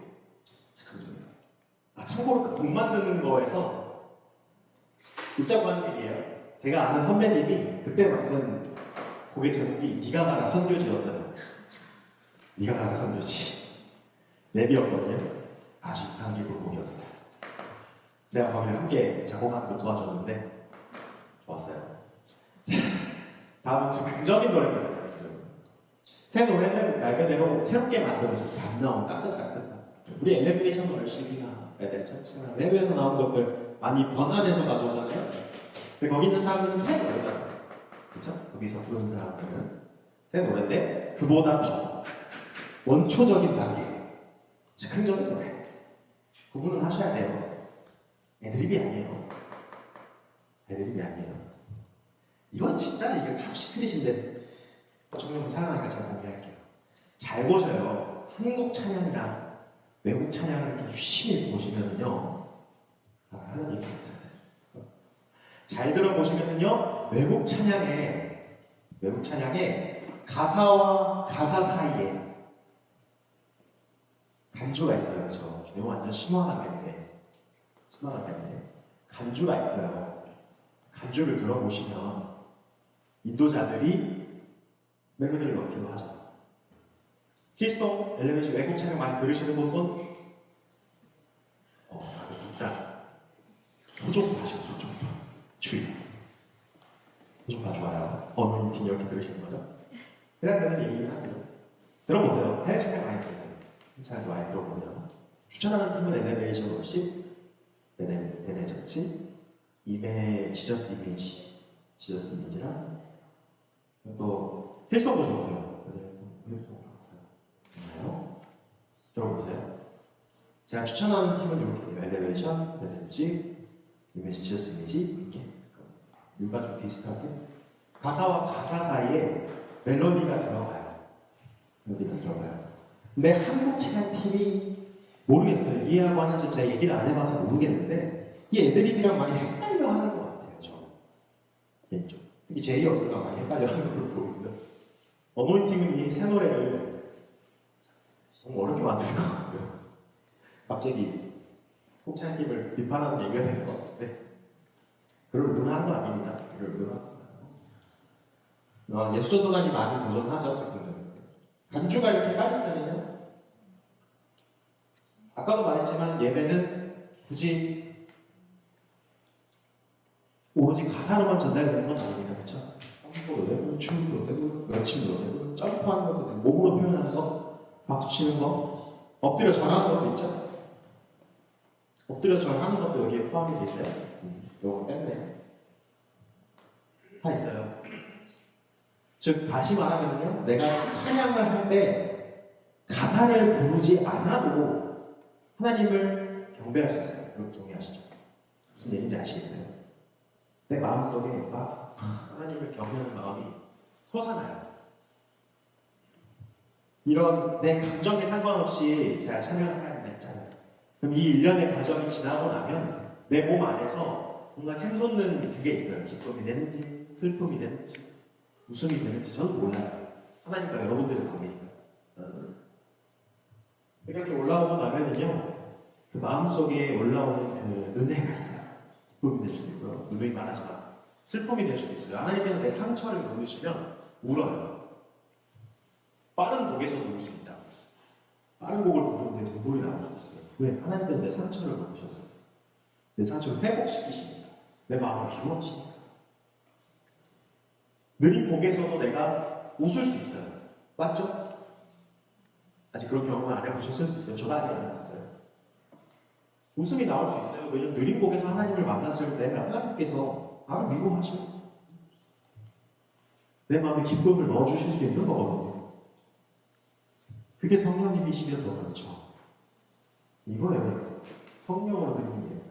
참고로 그 곡 만드는 거에서 웃자고 하는 얘기예요. 제가 아는 선배님이 그때 만든 곡의 제목이 네가 가라 선교지였어요. 네가 가라 선교지. 랩이었거든요. 아주 인상 깊은 곡이었어요. 제가 거기를 함께 작곡하는 걸 도와줬는데 좋았어요. 자, 다음은 즉흥적인 노래입니다. 새 노래는 말 그대로 새롭게 만들어서 안 나온 따뜻따뜻한 우리 엘리베이션 월십이나 랩에서 나오는 것들 많이 번안해서 가져오잖아요. 근데 거기 있는 사람들은 새 노래잖아요. 그렇죠? 거기서 부르는 사람들은 새 노래인데 그보다 더 원초적인 단계, 즉흥적인 노래 구분은 하셔야 돼요. 애드립이 아니에요. 애드립이 아니에요. 이건 진짜 이게 80필이신데 조금 사랑하니까 잘 공개할게요. 잘 보셔요. 한국 찬양이랑 외국 찬양을 이렇게 유심히 보시면은요, 하는 얘기 같아요. 잘 들어보시면은요, 외국 찬양에 가사와 가사 사이에 간주가 있어요. 그렇죠? 이거 완전 심화한 밴드. 간주가 있어요. 간주를 들어보시면 인도자들이 멜로디를 넣기도 하죠. 힐송, 엘리베이션 외국 찬양 많이 들으시는 분 손? 다들 국산. 표정파 하시고 표정파. 주의. 표정파 좋아요. 어노인팅 이렇게 들으시는 거죠? 해당되는 얘기긴 하고요. 들어보세요. 해외 찬양 많이 들으세요. 해외 찬양도 많이 들어보세요. 추천하는 팀은 엘리베이션 워십, 베네 처치, 지저스 이미지랑 또 힐송도 좋으세요. 들어보세요. 제가 추천하는 팀은 이렇게 돼요. 엘리베이션, 베네뮤직, 이미지, 지저스 이미지 이렇게 류가 좀 비슷하게 가사와 가사 사이에 멜로디가 들어가요. 근데 한국 찬양팀이 모르겠어요. 이해하고 하는지 제가 얘기를 안 해봐서 모르겠는데 이 애드립이랑 많이 헷갈려 하는 것 같아요. 저는 왼쪽 특히 제이어스가 많이 헷갈려 하는 걸로 보입니다. 어노인팅은 이 새 노래를 너무 어렵게 만드는 것 같고요. 갑자기 혹찬님을 비판하는 얘기가 되는 것 같은데 그걸 의도하는 건 아닙니다. 예수전도단이 많이 도전하죠. 간주가 이렇게 깔리면요 아까도 말했지만 예배는 굳이 오로지 가사로만 전달되는 건 아닙니다. 그렇죠? 춤도 되고, 춤도 되고, 외침도 되고, 점프하는 것도 되고, 몸으로 표현하는 거, 박수 치는 거, 엎드려 절하는 것도 있죠? 엎드려 절하는 것도 여기에 포함이 돼 있어요. 요거 뺐네. 다 있어요. 즉, 다시 말하면요, 내가 찬양을 할 때 가사를 부르지 않아도 하나님을 경배할 수 있어요. 여러분 동의하시죠? 무슨 얘기인지 아시겠어요? 내 마음속에 막 하나님을 경외하는 마음이 솟아나요. 이런 내 감정에 상관없이 제가 찬양을 하게 됐잖아요. 그럼 이 일련의 과정이 지나고 나면 내 몸 안에서 뭔가 샘솟는 그게 있어요. 기쁨이 되는지 슬픔이 되는지 웃음이 되는지 저는 몰라요. 하나님과 여러분들의 관계니까. 이렇게 올라오고 나면은요, 그 마음속에 올라오는 그 은혜가 있어요. 기쁨이 될 수도 있고요. 눈이 많아지만 슬픔이 될 수도 있어요. 하나님께서 내 상처를 누르시면 울어요. 빠른 곡에서도 울 수 있다. 빠른 곡을 부르는데 눈물이 나올 수 있어요. 왜? 하나님께서 내 상처를 누르셔서 내 상처를 회복시키십니다. 내 마음을 비워주십니다. 느린 곡에서도 내가 웃을 수 있어요. 맞죠? 아직 그런 경험을 안 해보셨을 수 있어요. 저도 아직 안 해봤어요. 웃음이 나올 수 있어요. 왜냐면 느린 곡에서 하나님을 만났을 때 하나님께서 나를 위로하시고 내 마음에 기쁨을 넣어주실 수 있는 거거든요. 그게 성령님이시면 더 그렇죠. 이거예요. 성령으로 드리는 게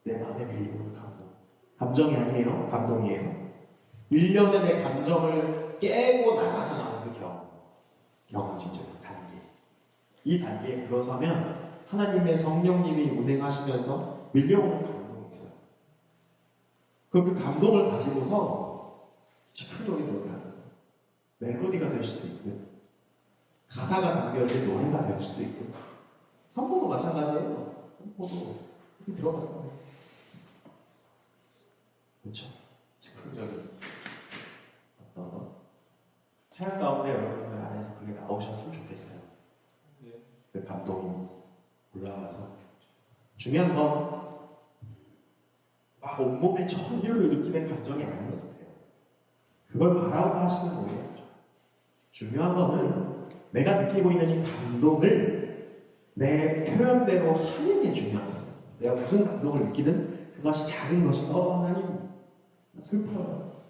내 마음에 밀리는 감동. 감정이 아니에요. 감동이에요. 1년에 내 감정을 깨고 나가서 나오는 그 경험진적 단계. 이 단계에 들어서면 하나님의 성령님이 운행하시면서 밀려오는 감동이 있어요. 그 감동을 가지고서 즉흥적인 노래를 하는 거예요. 멜로디가 될 수도 있고요. 가사가 담겨진 노래가 될 수도 있고요. 선포도 마찬가지예요. 선포도 이렇게 들어가는 거예요. 그렇죠. 즉흥적인 어떤 거. 찬양 가운데 여러분들 안에서 그게 나오셨으면 좋겠어요. 그 감동이 올라와서. 중요한 건 막 온몸에 천류를 느끼는 감정이 아니어도 돼요. 그걸 바라고 하시는 거예요. 중요한 거는 내가 느끼고 있는 이 감동을 내 표현대로 하는 게 중요한 거예요. 내가 무슨 감동을 느끼든 그것이 작은 것이 하나님 나 슬퍼요.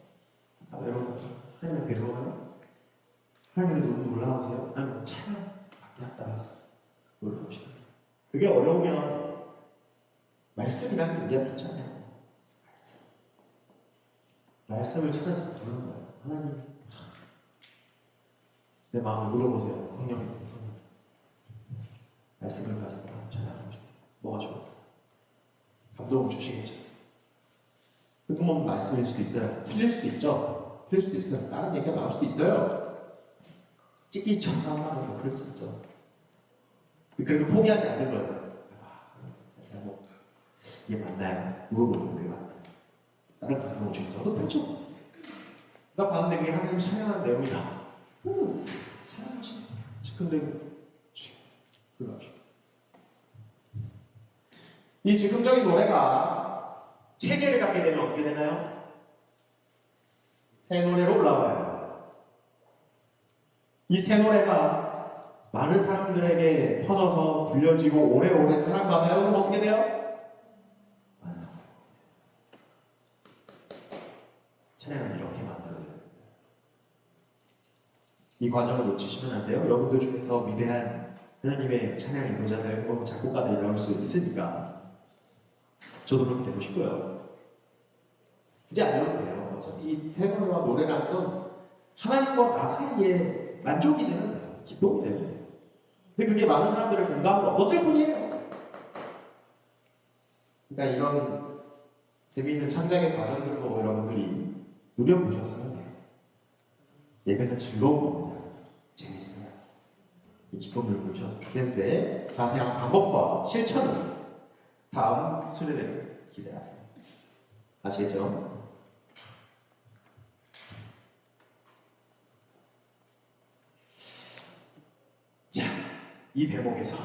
나 외로워요. 하나님 나 괴로워요. 하나님 눈물 올라오세요. 하나님 찬양 맡겼다. 올라오시다. 그게 어려우면 말씀이라는 게 우리한테 있잖아요. 말씀을 찾아서 부르는 거예요. 하나님, 내 마음을 물어보세요. 성령님. 말씀을 가지고 찬양하고 싶어. 뭐가 좋아? 감동을 주시겠죠. 그동안 말씀일 수도 있어요. 틀릴 수도 있죠. 틀릴 수도 있어요. 다른 얘기가 나올 수도 있어요. 찌기처럼 뭐 그럴 수 있죠. 그래도 포기하지 않는 거예요. 그래서 제가 뭐 이게 맞나요? 물어보죠. 이게 맞나요? 다른 감동을 주니까 그렇죠. 나 봤는데 그게 하나님 찬양하는 내용이다. 찬양하시네. 즉흥적인 그렇죠. 이 즉흥적인 노래가 체계를 갖게 되면 어떻게 되나요? 새 노래로 올라와요. 이 새 노래가 많은 사람들에게 퍼져서 불려지고 오래오래 사랑받아요. 그럼 어떻게 돼요? 완성. 찬양은 이렇게 만들어야 됩니다. 이 과정을 놓치시면 안 돼요. 여러분들 중에서 위대한 하나님의 찬양 인도자들 혹은 작곡가들이 나올 수 있으니까 저도 그렇게 되고 싶고요. 굳이 안 해도 돼요. 이 새 노래와 노래라는 건 하나님과 나 사이에 만족이 되면 돼요. 기쁨이 되면 돼요. 근데 그게 많은 사람들의 공감을 얻었을 뿐이에요. 그러니까 이런 재미있는 창작의 과정들도 여러분들이 누려보셨으면 해요. 예배는 즐거운 겁니다. 재밌습니다. 이 기쁨을 누리셨으면 좋겠는데 자세한 방법과 실천은 다음 수련회 기대하세요. 아시겠죠? 자, 이 대목에서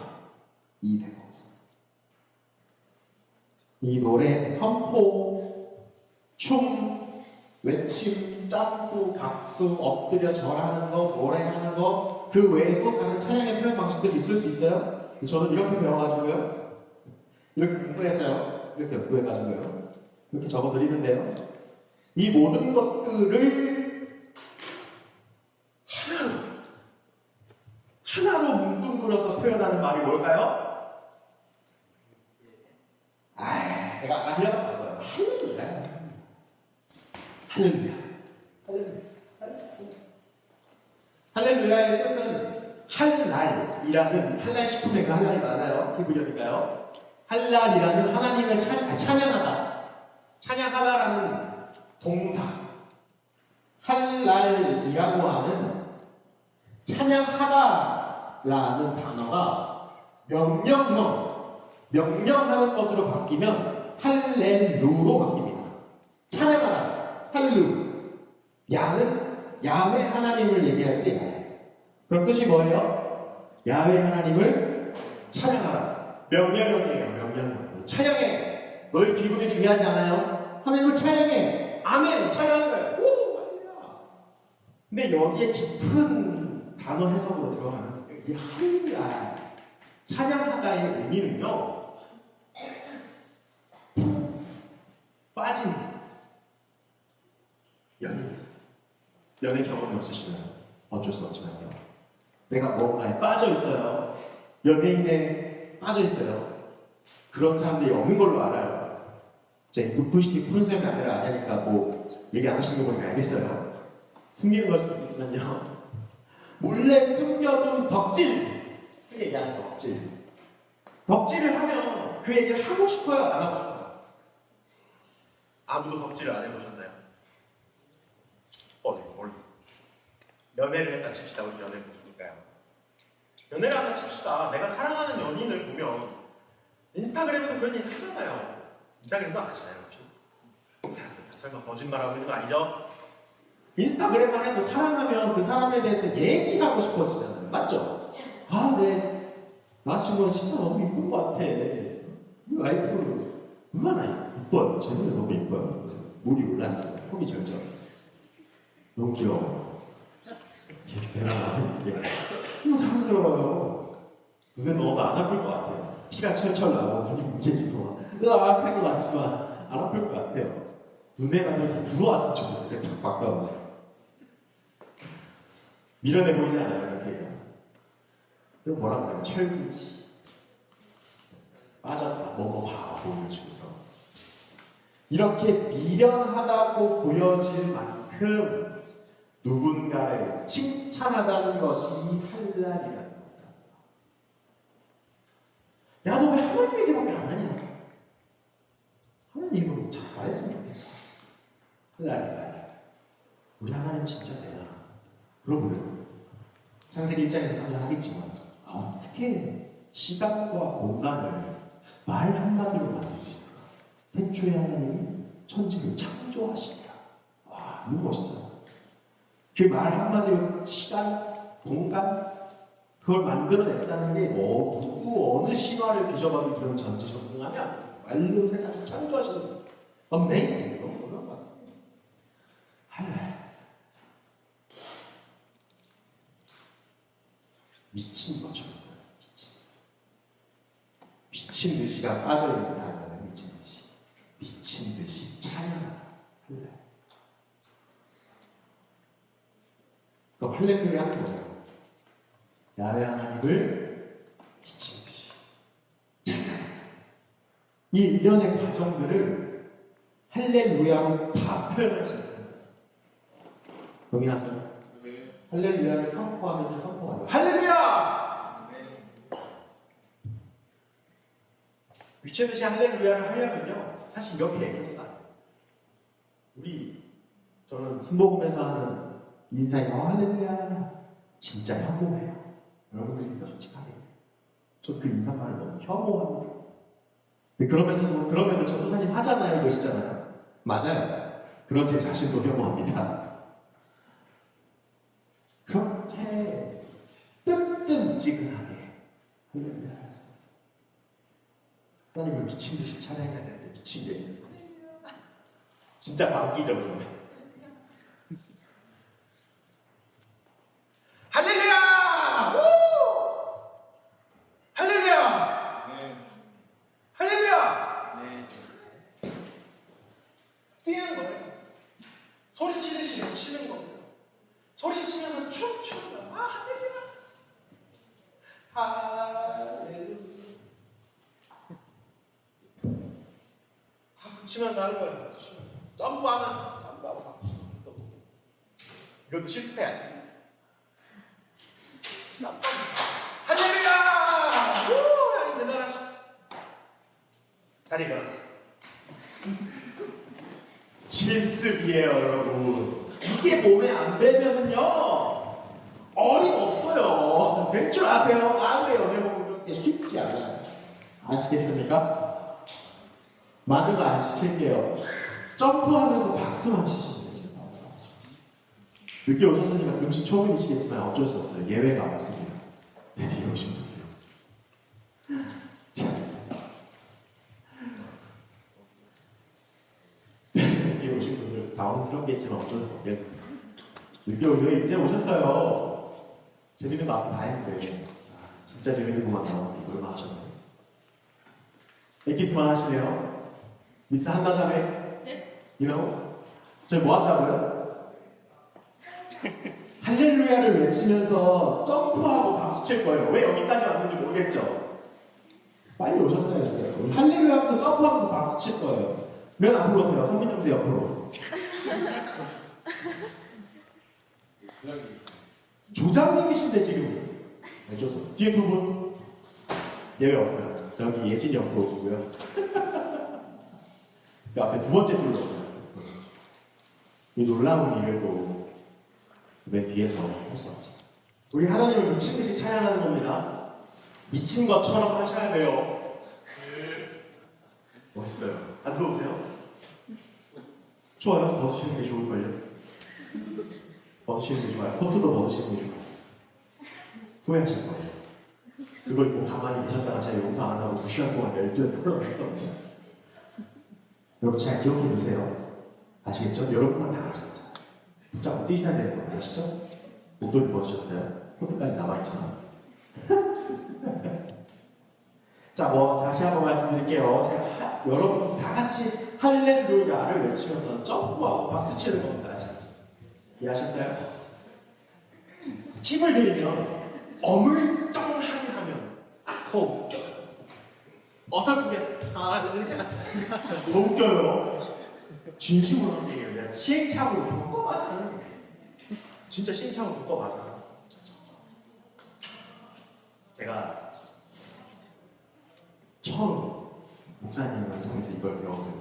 이 노래 선포, 춤, 외침, 춤, 짬고, 박수, 엎드려 절하는 거, 노래하는 거, 그 외에 또 다른 찬양의 표현 방식들이 있을 수 있어요. 저는 이렇게 배워가지고요. 이렇게 공부해서요. 이렇게 연구해가지고요. 이렇게 적어드리는데요. 이 모든 것들을 하나로 뭉뚱그려서 표현하는 말이 뭘까요? 제가 아까 흘려봤던 거예요. 할렐루야. 할렐루야. 할렐루야의 뜻은 할랄이라는 할랄 식품의 그 할랄이 맞아요. 히브리어니까요. 할랄이라는 하나님을 찬양하다. 찬양하다라는 동사. 할랄이라고 하는 찬양하다라는 단어가 명령하는 것으로 바뀌면 할렐루로 바뀝니다. 찬양하다, 할렐루. 야훼 하나님을 얘기할 때 야훼. 그럼 뜻이 뭐예요? 야훼 하나님을 찬양하라. 명령형이에요. 명령형. 찬양해. 너희 기분이 중요하지 않아요? 하나님을 찬양해. 아멘. 찬양하는 거예요. 오, 할렐루야. 근데 여기에 깊은 단어 해석으로 들어가면 이 할렐루야 찬양하다의 의미는요. 빠진 연애 경험이 없으시면 어쩔 수 없지만요. 내가 뭔가에 빠져 있어요. 연예인에 빠져 있어요. 그런 사람들이 없는 걸로 알아요. 제가 눈부시게 푸른 셈이 아니라니까 뭐 얘기 안 하시는 거 보니까 알겠어요. 숨기는 걸 수도 있지만요. 몰래 숨겨둔 덕질. 그 얘기하는 덕질. 덕질을 하면 그 얘기를 하고 싶어요? 안 하고 싶어요? 아무도 덕질을 안 해보셨나요? 네, 멀리. 연애를 했다 칩시다. 우리 연애 보니까요. 연애를 한다 칩시다. 내가 사랑하는 연인을 보면 인스타그램에도 그런 얘기 하잖아요. 인스타그램도 안 하시나요? 혹시? 설마 거짓말하고 있는 거 아니죠? 인스타그램만 해도 사랑하면 그 사람에 대해서 얘기하고 싶어지잖아요. 맞죠? 네. 나 지금 진짜 너무 이쁜 것 같아. 우리 와이프 얼마나 이뻐요. 제 눈에 너무 이뻐요. 그래서 물이 올랐어요. 폼이 절절. 너무 귀여워. 되게 대단하네. 너무 사랑스러워요. 눈에 넣어도 안 아플 것 같아요. 피가 철철 나고 눈이 뭉개지고 아플 것 같지만 안 아플 것 같아요. 눈에 가면 들어왔으면 좋겠어요. 이렇게 탁 바꿔. 미련해 보이지 않아요? 이렇게. 그럼 뭐라고 해요? 철기지. 빠졌다. 뭐봐 보여주면서. 이렇게 미련하다고 보여질 만큼 누군가를 칭찬하다는 것이 할랄이라는 것입니다. 야, 너 왜 하나님 얘기밖에 안 하냐? 하나님 얘기도 잘 말했으면 좋겠다. 할랄이다. 우리 하나님 진짜 대단하다. 들어볼래요? 창세기 1장에서 3장 하겠지만 어떻게 시간과 공간을 말 한마디로 만들 수 있을까? 태초에 하나님이 천지를 창조하시니라. 와, 이거 멋있잖아. 그 말 한마디로 시간, 공간 그걸 만들어냈다는 게 누구 어느 신화를 뒤져봐도 이런 전지전능하면 말로 세상을 창조하시는 어메이징. 너무 어려운 것 같아요. 할랄. 미친 것처럼 미친 듯이가 빠져있는 단어는 미친 듯이 찬양하다. 할렐. 그럼 할렐루야 하는 거예요. 야훼 하나님을 미친 듯이 찬양. 이 일련의 과정들을 할렐루야로 다 표현할 수 있어요. 동의하세요? 할렐루야를 선포하면 선포하죠. 할렐루야! 미친 듯이 할렐루야를 하려면요, 사실 이렇게 얘기해도 안 돼요. 저는 순복음에서 하는 인사에 할렐루야 진짜 혐오해요. 여러분들이니까 솔직하게. 저 그 인사말을 너무 혐오합니다. 근데 그럼에도 전도사님 하잖아요, 이러시잖아요. 맞아요. 그런 제 자신도 혐오합니다. 그렇게 뜨뜻지근하게 할렐루야 하면서 하나님을 미친 듯이 찬양해야 되는데 미친 게 진짜 광기적으로 소리치듯이 치는 겁니다. 소리치면서 춤추는 거예요. 할렐루야. 박수 치면서 하는 거예요. 박수 치면서. 점프하고 박수 치면서. 이것도 실습해야지. 점프. 할렐루야! 우! 하나님 대단하시. 자리 일어나세요. 실습이에요, 여러분. 이게 몸에 안 배면은요, 어림없어요. 될 줄 아세요? 안 돼요. 내 몸은 그렇게 쉽지 않아요. 아시겠습니까? 많은 거 안 시킬게요. 점프하면서 박수만 치시면 돼요. 늦게 오셨으니까 금시초문이시겠지만 어쩔 수 없어요. 예외가 없습니다. 제 뒤에 오신 분들. 자. 뒤에 오신 분들 당황스럽겠지만 어쩔 수 없겠네요. 늦게 오셔 이제 오셨어요. 재밌는 거 앞에 다 했는데 진짜 재밌는 것만 나오는데 이걸만 하셨네. 엑기스만 하시네요. 미스 한나 자매? 네. 저희 뭐 한다고요? 할렐루야를 외치면서 점프하고 박수 칠 거예요. 왜 여기까지 왔는지 모르겠죠? 빨리 오셨어야 했어요. 우리 할렐루야 하면서 점프하면서 박수 칠 거예요. 맨 앞으로 오세요. 성민 형제 옆으로. 조장님이신데 지금 왜 줘서 뒤에 두 분 예외 없어요. 저기 예진 옆으로 오고요. 그 앞에 두 번째 줄로 오세요. 이 놀라운 일을 또 맨 뒤에서 할 수 없죠. 우리 하나님을 미친 듯이 찬양하는 겁니다. 미친 것처럼 하셔야 돼요. 멋있어요. 안 더우세요? 추워요? 벗으시는 게 좋을걸요? 벗으시는 게 좋아요. 코트도 벗으시는 게 좋아요. 후회하실 거예요. 그거 입고 가만히 계셨다가 제가 용서 안 한다고 2시간 동안 열두에 털어냈거든요. 여러분 잘 기억해 두세요. 아시겠죠? 여러분만 다 그렇습니다. 붙잡고 뛰셔야 되는 거 아시죠? 목도리 벗으셨어요? 코트까지 남아있지만. 자, 다시 한번 말씀드릴게요. 제가 여러분 다 같이 할렐루야를 외치면서 점프하고 박수 치는 겁니다. 이해하셨어요? 팁을 드리면 어물쩡하게 하면 더 웃겨요. 어설프게 할렐루야 더 웃겨요. 진심으로 하는 얘기예요. 내가 시행착오를 겪어봐서 하는 거예요. 진짜 시행착오를 겪어봐서. 제가 처음 목사님을 통해서 이걸 배웠어요.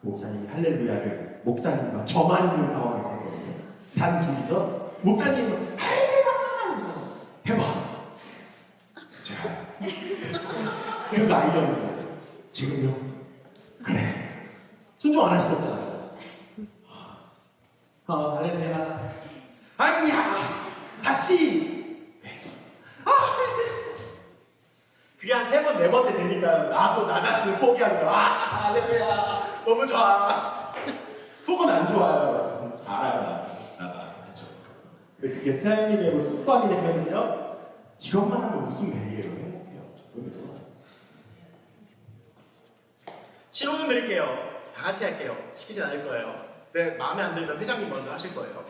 그 목사님이 할렐루야를 목사님과 저만 있는 상황에서 했거든요. 단 둘이서 목사님은 할렐루야 해봐. 제가 그 아이디어는 지금요? 그래. 순종 안 할 수 없잖아요. 할렐루야. 아니야. 다시. 그게 한 3번, 4번째 되니까 나도 나 자신을 포기하는 거야. 할렐루야. 너무 좋아. 속은 안 좋아요. 알아요. 알죠. 그게 삶이 되고 습관이 되면은요. 이것만 하면 무슨 매일이에요. 행복해요. 너무 좋아요. 신호등 드릴게요. 다 같이 할게요. 시키진 않을 거예요. 근데 마음에 안 들면 회장님 먼저 하실 거예요.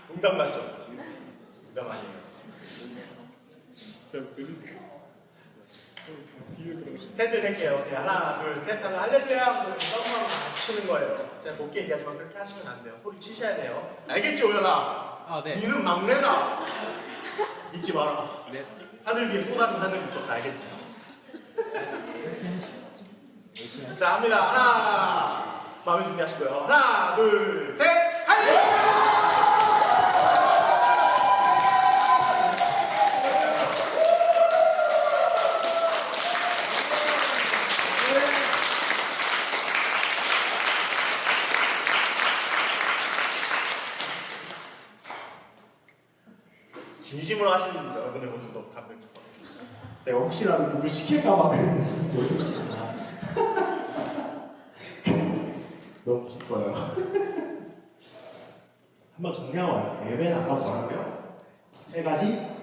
농담 맞죠? 농담 아니에요. 셋을 낼게요. 제가 하나, 둘, 셋 하면 할렐루야 하고 점프하고 치는 거예요. 제가 곱게 얘기하지만 그렇게 하시면 안 돼요. 소리 치셔야 돼요. 알겠지, 오연아? 네. 니는 막내다. 잊지 마라. 네. 하늘 위에 또 다른 하늘이 있어서 알겠지? 자, 합니다. 하나, 마음의 준비하시고요. 하나, 둘, 셋, 할렐루야! 진심으로 하시는 여러분의 모습도 감명 깊었습니다. 제가 혹시라도 누굴 시킬까봐 그랬는지 모르겠지 않나. 너무 기뻐요. 한번 정리하고 갈게요. 예배는 아까 뭐라고요? 3가지?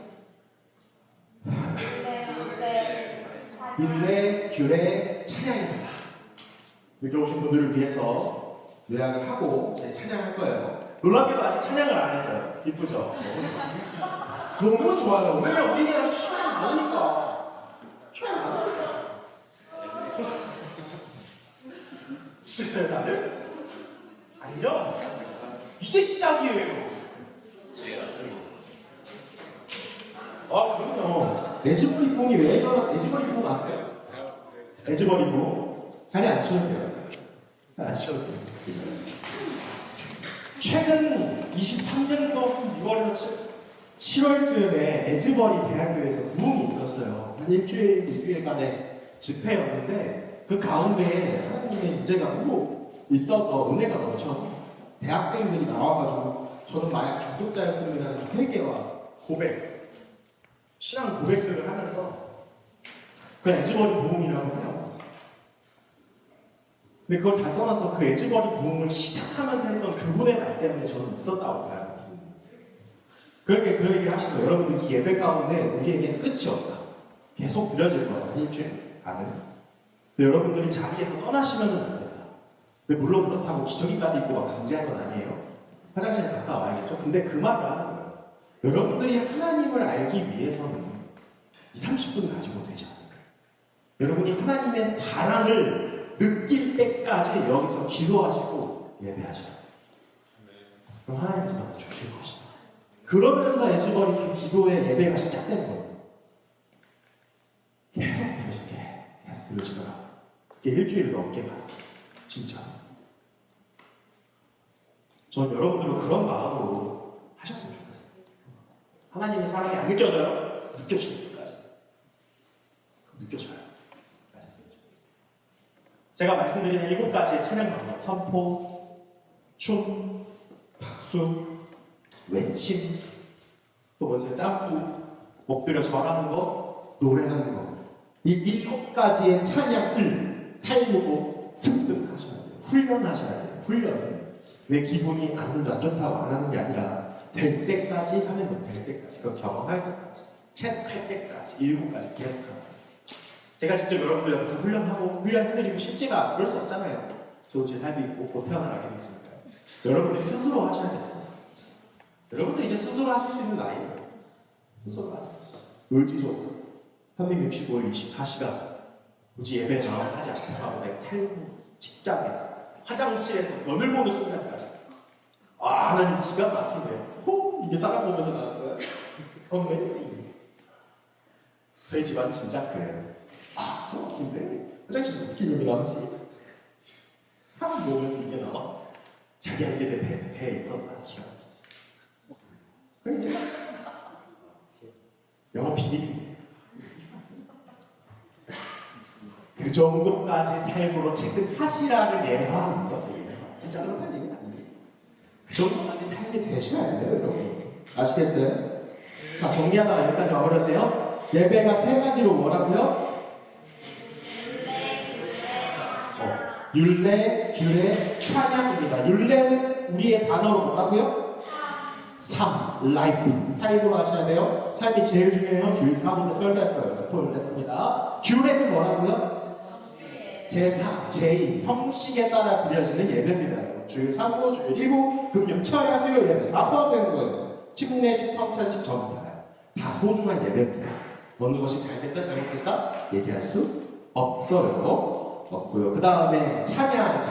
일례, 규례, 찬양입니다. 늦게 오신 분들을 위해서 요약을 하고 제 찬양할 거예요. 놀랍게도 아직 찬양을 안 했어요. 기쁘죠? 너무 좋아요. 왜냐면 우리가 시간이 많으니까. 시간이 많으니까. 실수요 다들? 아니요. 이제 시작이에요. 아 그럼요. 에즈버리 부흥이 왜 이거는 에즈버리 부흥 아세요? 에즈버리 부흥? 자리 안 쉬어도 돼요. 안 쉬어도 돼요. 최근 23년도 6월 7월쯤에 에즈버리 대학교에서 부흥이 있었어요. 한 일주일, 2주일간의 집회였는데 그 가운데에 하나님의 문제가 있어서 은혜가 넘쳐서 대학생들이 나와가지고 저는 마약 중독자였습니다라는 회개와 고백, 신앙 고백들을 하면서 그 에즈버리 부흥이라고 해요. 근데 그걸 다 떠나서 그 에즈버리 부흥을 시작하면서 했던 그분의 말 때문에 저는 있었다고 봐요. 그렇게 그 얘기를 하시고 여러분들 이 예배 가운데 우리에게 끝이 없다. 계속 드려질 거야. 한 일주일 가는. 근데 여러분들이 자리에서 떠나시면 안 된다. 근데 물론 그렇다고 기저귀까지 입고 막 강제한 건 아니에요. 화장실에 갔다 와야겠죠. 근데 그 말을 하는 거예요. 여러분들이 하나님을 알기 위해서는 이 30분 가지고 되지 않아요. 여러분이 하나님의 사랑을 느낄 때까지 여기서 기도하시고 예배하셔야 돼요. 그럼 하나님께서 받아 주실 것이다. 그러면서 에즈버리 그 기도의 예배가 시작되는 거예요. 계속 들으시더라고요. 그게 일주일 넘게 갔어요. 진짜. 전 여러분들도 그런 마음으로 하셨으면 좋겠어요. 하나님의 사랑이 안 느껴져요? 느껴질 때까지. 느껴져요. 제가 말씀드린 7가지의 찬양 방법. 선포, 춤, 박수, 외침, 또 뭐죠? 짬뽕, 엎드려 절하는 거, 노래하는 거. 이 7가지의 찬양을 삶으로 습득하셔야 돼요. 훈련하셔야 돼요. 훈련을. 내 기분이 안 좋다고 안 하는 게 아니라 될 때까지 하는 거. 될 때까지. 그걸 경험할 때까지. 체크할 때까지. 7가지 계속하세요. 제가 직접 여러분들한테 훈련해드리고 쉽지가 그럴 수 없잖아요. 저도 제 삶이 못 태어나게 됐으니까요. 여러분들이 스스로 하셔야 돼요. 스스로. 여러분들이 이제 스스로 하실 수 있는 나이예요. 스스로 하세요. 의지적으로 365일 24시간 굳이 예배에 나와서 하지 않더라도 내 삶, 직장에서, 화장실에서 면을 보는 순간까지 하나님 기가 막히네요. 이게 사람 보면서 나온 거예요. Amazing. 저희 집안은 진짜 그래요. 근데 화장실에서 어떻게 여기 나오지? 사람 보면서 이게 나와. 자기가 이게 내 배에 있었다. 기가 막히지. 그러니까 영어 비밀이에요. 그 정도까지 삶으로 체득하시라는 예화인 거죠. 진짜 그렇다는 얘기는 아니에요. 그 정도까지 삶이 되셔야 돼요, 여러분. 아시겠어요? 자, 정리하다가 여기까지 와버렸대요. 예배가 3가지로 뭐라고요? 율례, 규례, 찬양입니다. 율례는 우리의 단어로 뭐라고요? 삶, 라이프, 삶으로 하셔야 돼요. 삶이 제일 중요해요. 주일 4분에 설교할 거예요. 스포를 했습니다. 규례는 뭐라고요? 제4, 제2, 형식에 따라 드려지는 예배입니다. 주일 3부, 주일 2부, 금요, 철야, 수요 예배 다 포함되는 거예요. 침례식, 성찬식 전부 다요. 다 소중한 예배입니다. 어느 것이 잘됐다, 잘못됐다 얘기할 수 없어요. 없고요. 그 다음에 찬양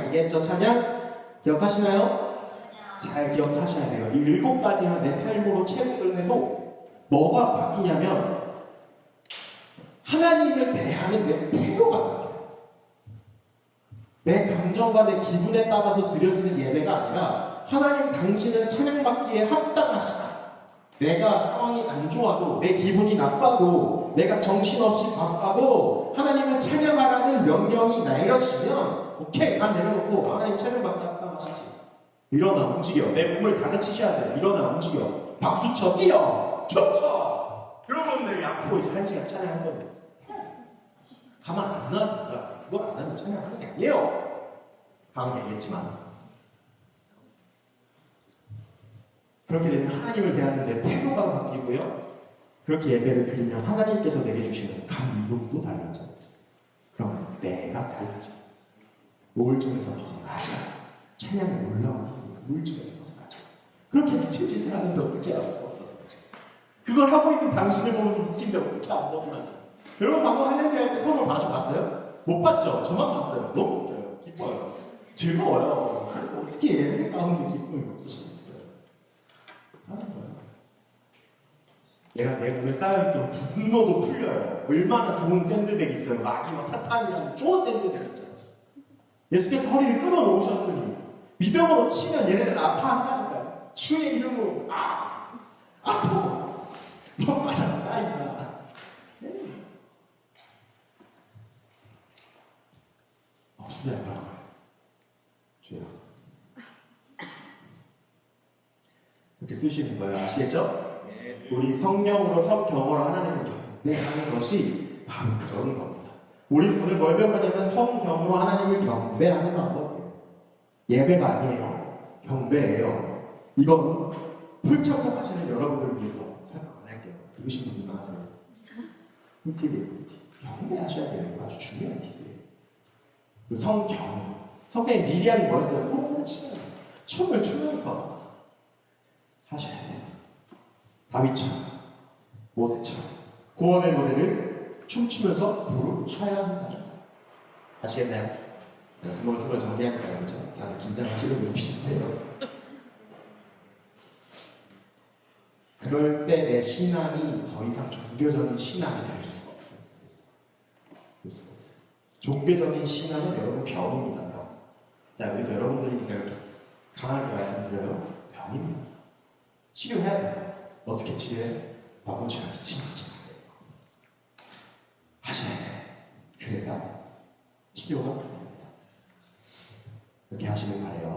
얘기했죠. 찬양 기억하시나요? 잘 기억하셔야 돼요. 이 7가지만 내 삶으로 체득을 해도 뭐가 바뀌냐면 하나님을 대하는 내 태도가 바뀌어요. 내 감정과 내 기분에 따라서 드려지는 예배가 아니라 하나님 당신은 찬양받기에 합당하시다. 내가 상황이 안 좋아도 내 기분이 나빠도 내가 정신없이 바빠도 하나님을 찬양하라는 명령이 내려지면 오케이 난 내려놓고 하나님 찬양받기 합당하시지. 일어나 움직여. 내 몸을 다그치셔야 돼. 일어나 움직여. 박수쳐 뛰어 춤춰. 여러분들 앞으로 이제 1시간 찬양한 거예요. 가만 안 놔둔다. 그걸 안 하면 찬양하는 게 아니에요. 방금 얘기했지만 그렇게 되면 하나님을 대하는 내 태도가 바뀌고요. 그렇게 예배를 드리면 하나님께서 내게 주시는 감동도 달라져요. 그러면 내가 달라져요. 우울증에서 벗어나자. 찬양이 올라오는 우울증에서 벗어나죠. 그렇게 미친 짓을 하는데 어떻게 안 벗어나죠? 그걸 하고 있는 당신을 보면서 웃긴데 어떻게 안 벗어나죠? 여러분 방금 할렐루야 때 선물 마주 봤어요? 못 봤죠? 저만 봤어요. 너무 웃겨요. 기뻐요. 즐거워요. 그리고 어떻게 예배 가운데 기쁨을 먹을 수 있어요? 하는 거예요. 얘가 내 몸에 쌓여있던 분노도 풀려요. 얼마나 좋은 샌드백이 있어요. 마귀와 사탄이라는 좋은 샌드백 있잖아요. 예수께서 허리를 끊어놓으셨으니 믿음으로 치면 얘네들 아파한다니까요. 주의 이름으로 아파. 너 맞아 쌓인다. 주야 뭐라고 주야 이렇게 쓰시는 거예요. 아시겠죠? 우리 성령으로 성경으로 하나님을 경배하는 것이 바로 그런 겁니다. 우리 오늘 뭘 배우냐면 성경으로 하나님을 경배하는 방법이에요. 예배가 아니에요. 경배예요. 이건 풀참석하시는 여러분들을 위해서 설명 안 할게요. 들으신 분들만 하세요. 꿀팁이에요. 경배하셔야 돼요. 아주 중요한 팁이에요. 그 성경에 미리암이 뭐 했어요? 호흡을 치면서 춤을 추면서 하셔야 돼요. 다윗처럼 모세처럼 구원의 노래를 춤추면서 부르고 춰야 한다. 아시겠나요? 제가 스몰스몰 정리하니까 그렇죠? 다들 긴장하시는 눈빛인데요. 그럴 때 내 신앙이 더 이상 종교적인 신앙이 될 수가 없어요. 종교적인 신앙은 여러분 병입니다. 병. 자 여기서 여러분들이니까 이렇게 강하게 말씀드려요. 병입니다. 치료해야 돼요. 어떻게 치료해? 마구치가 미친 거지. 하셔야 돼요. 그래야 치료가 됩니다. 이렇게 하시길 바래요.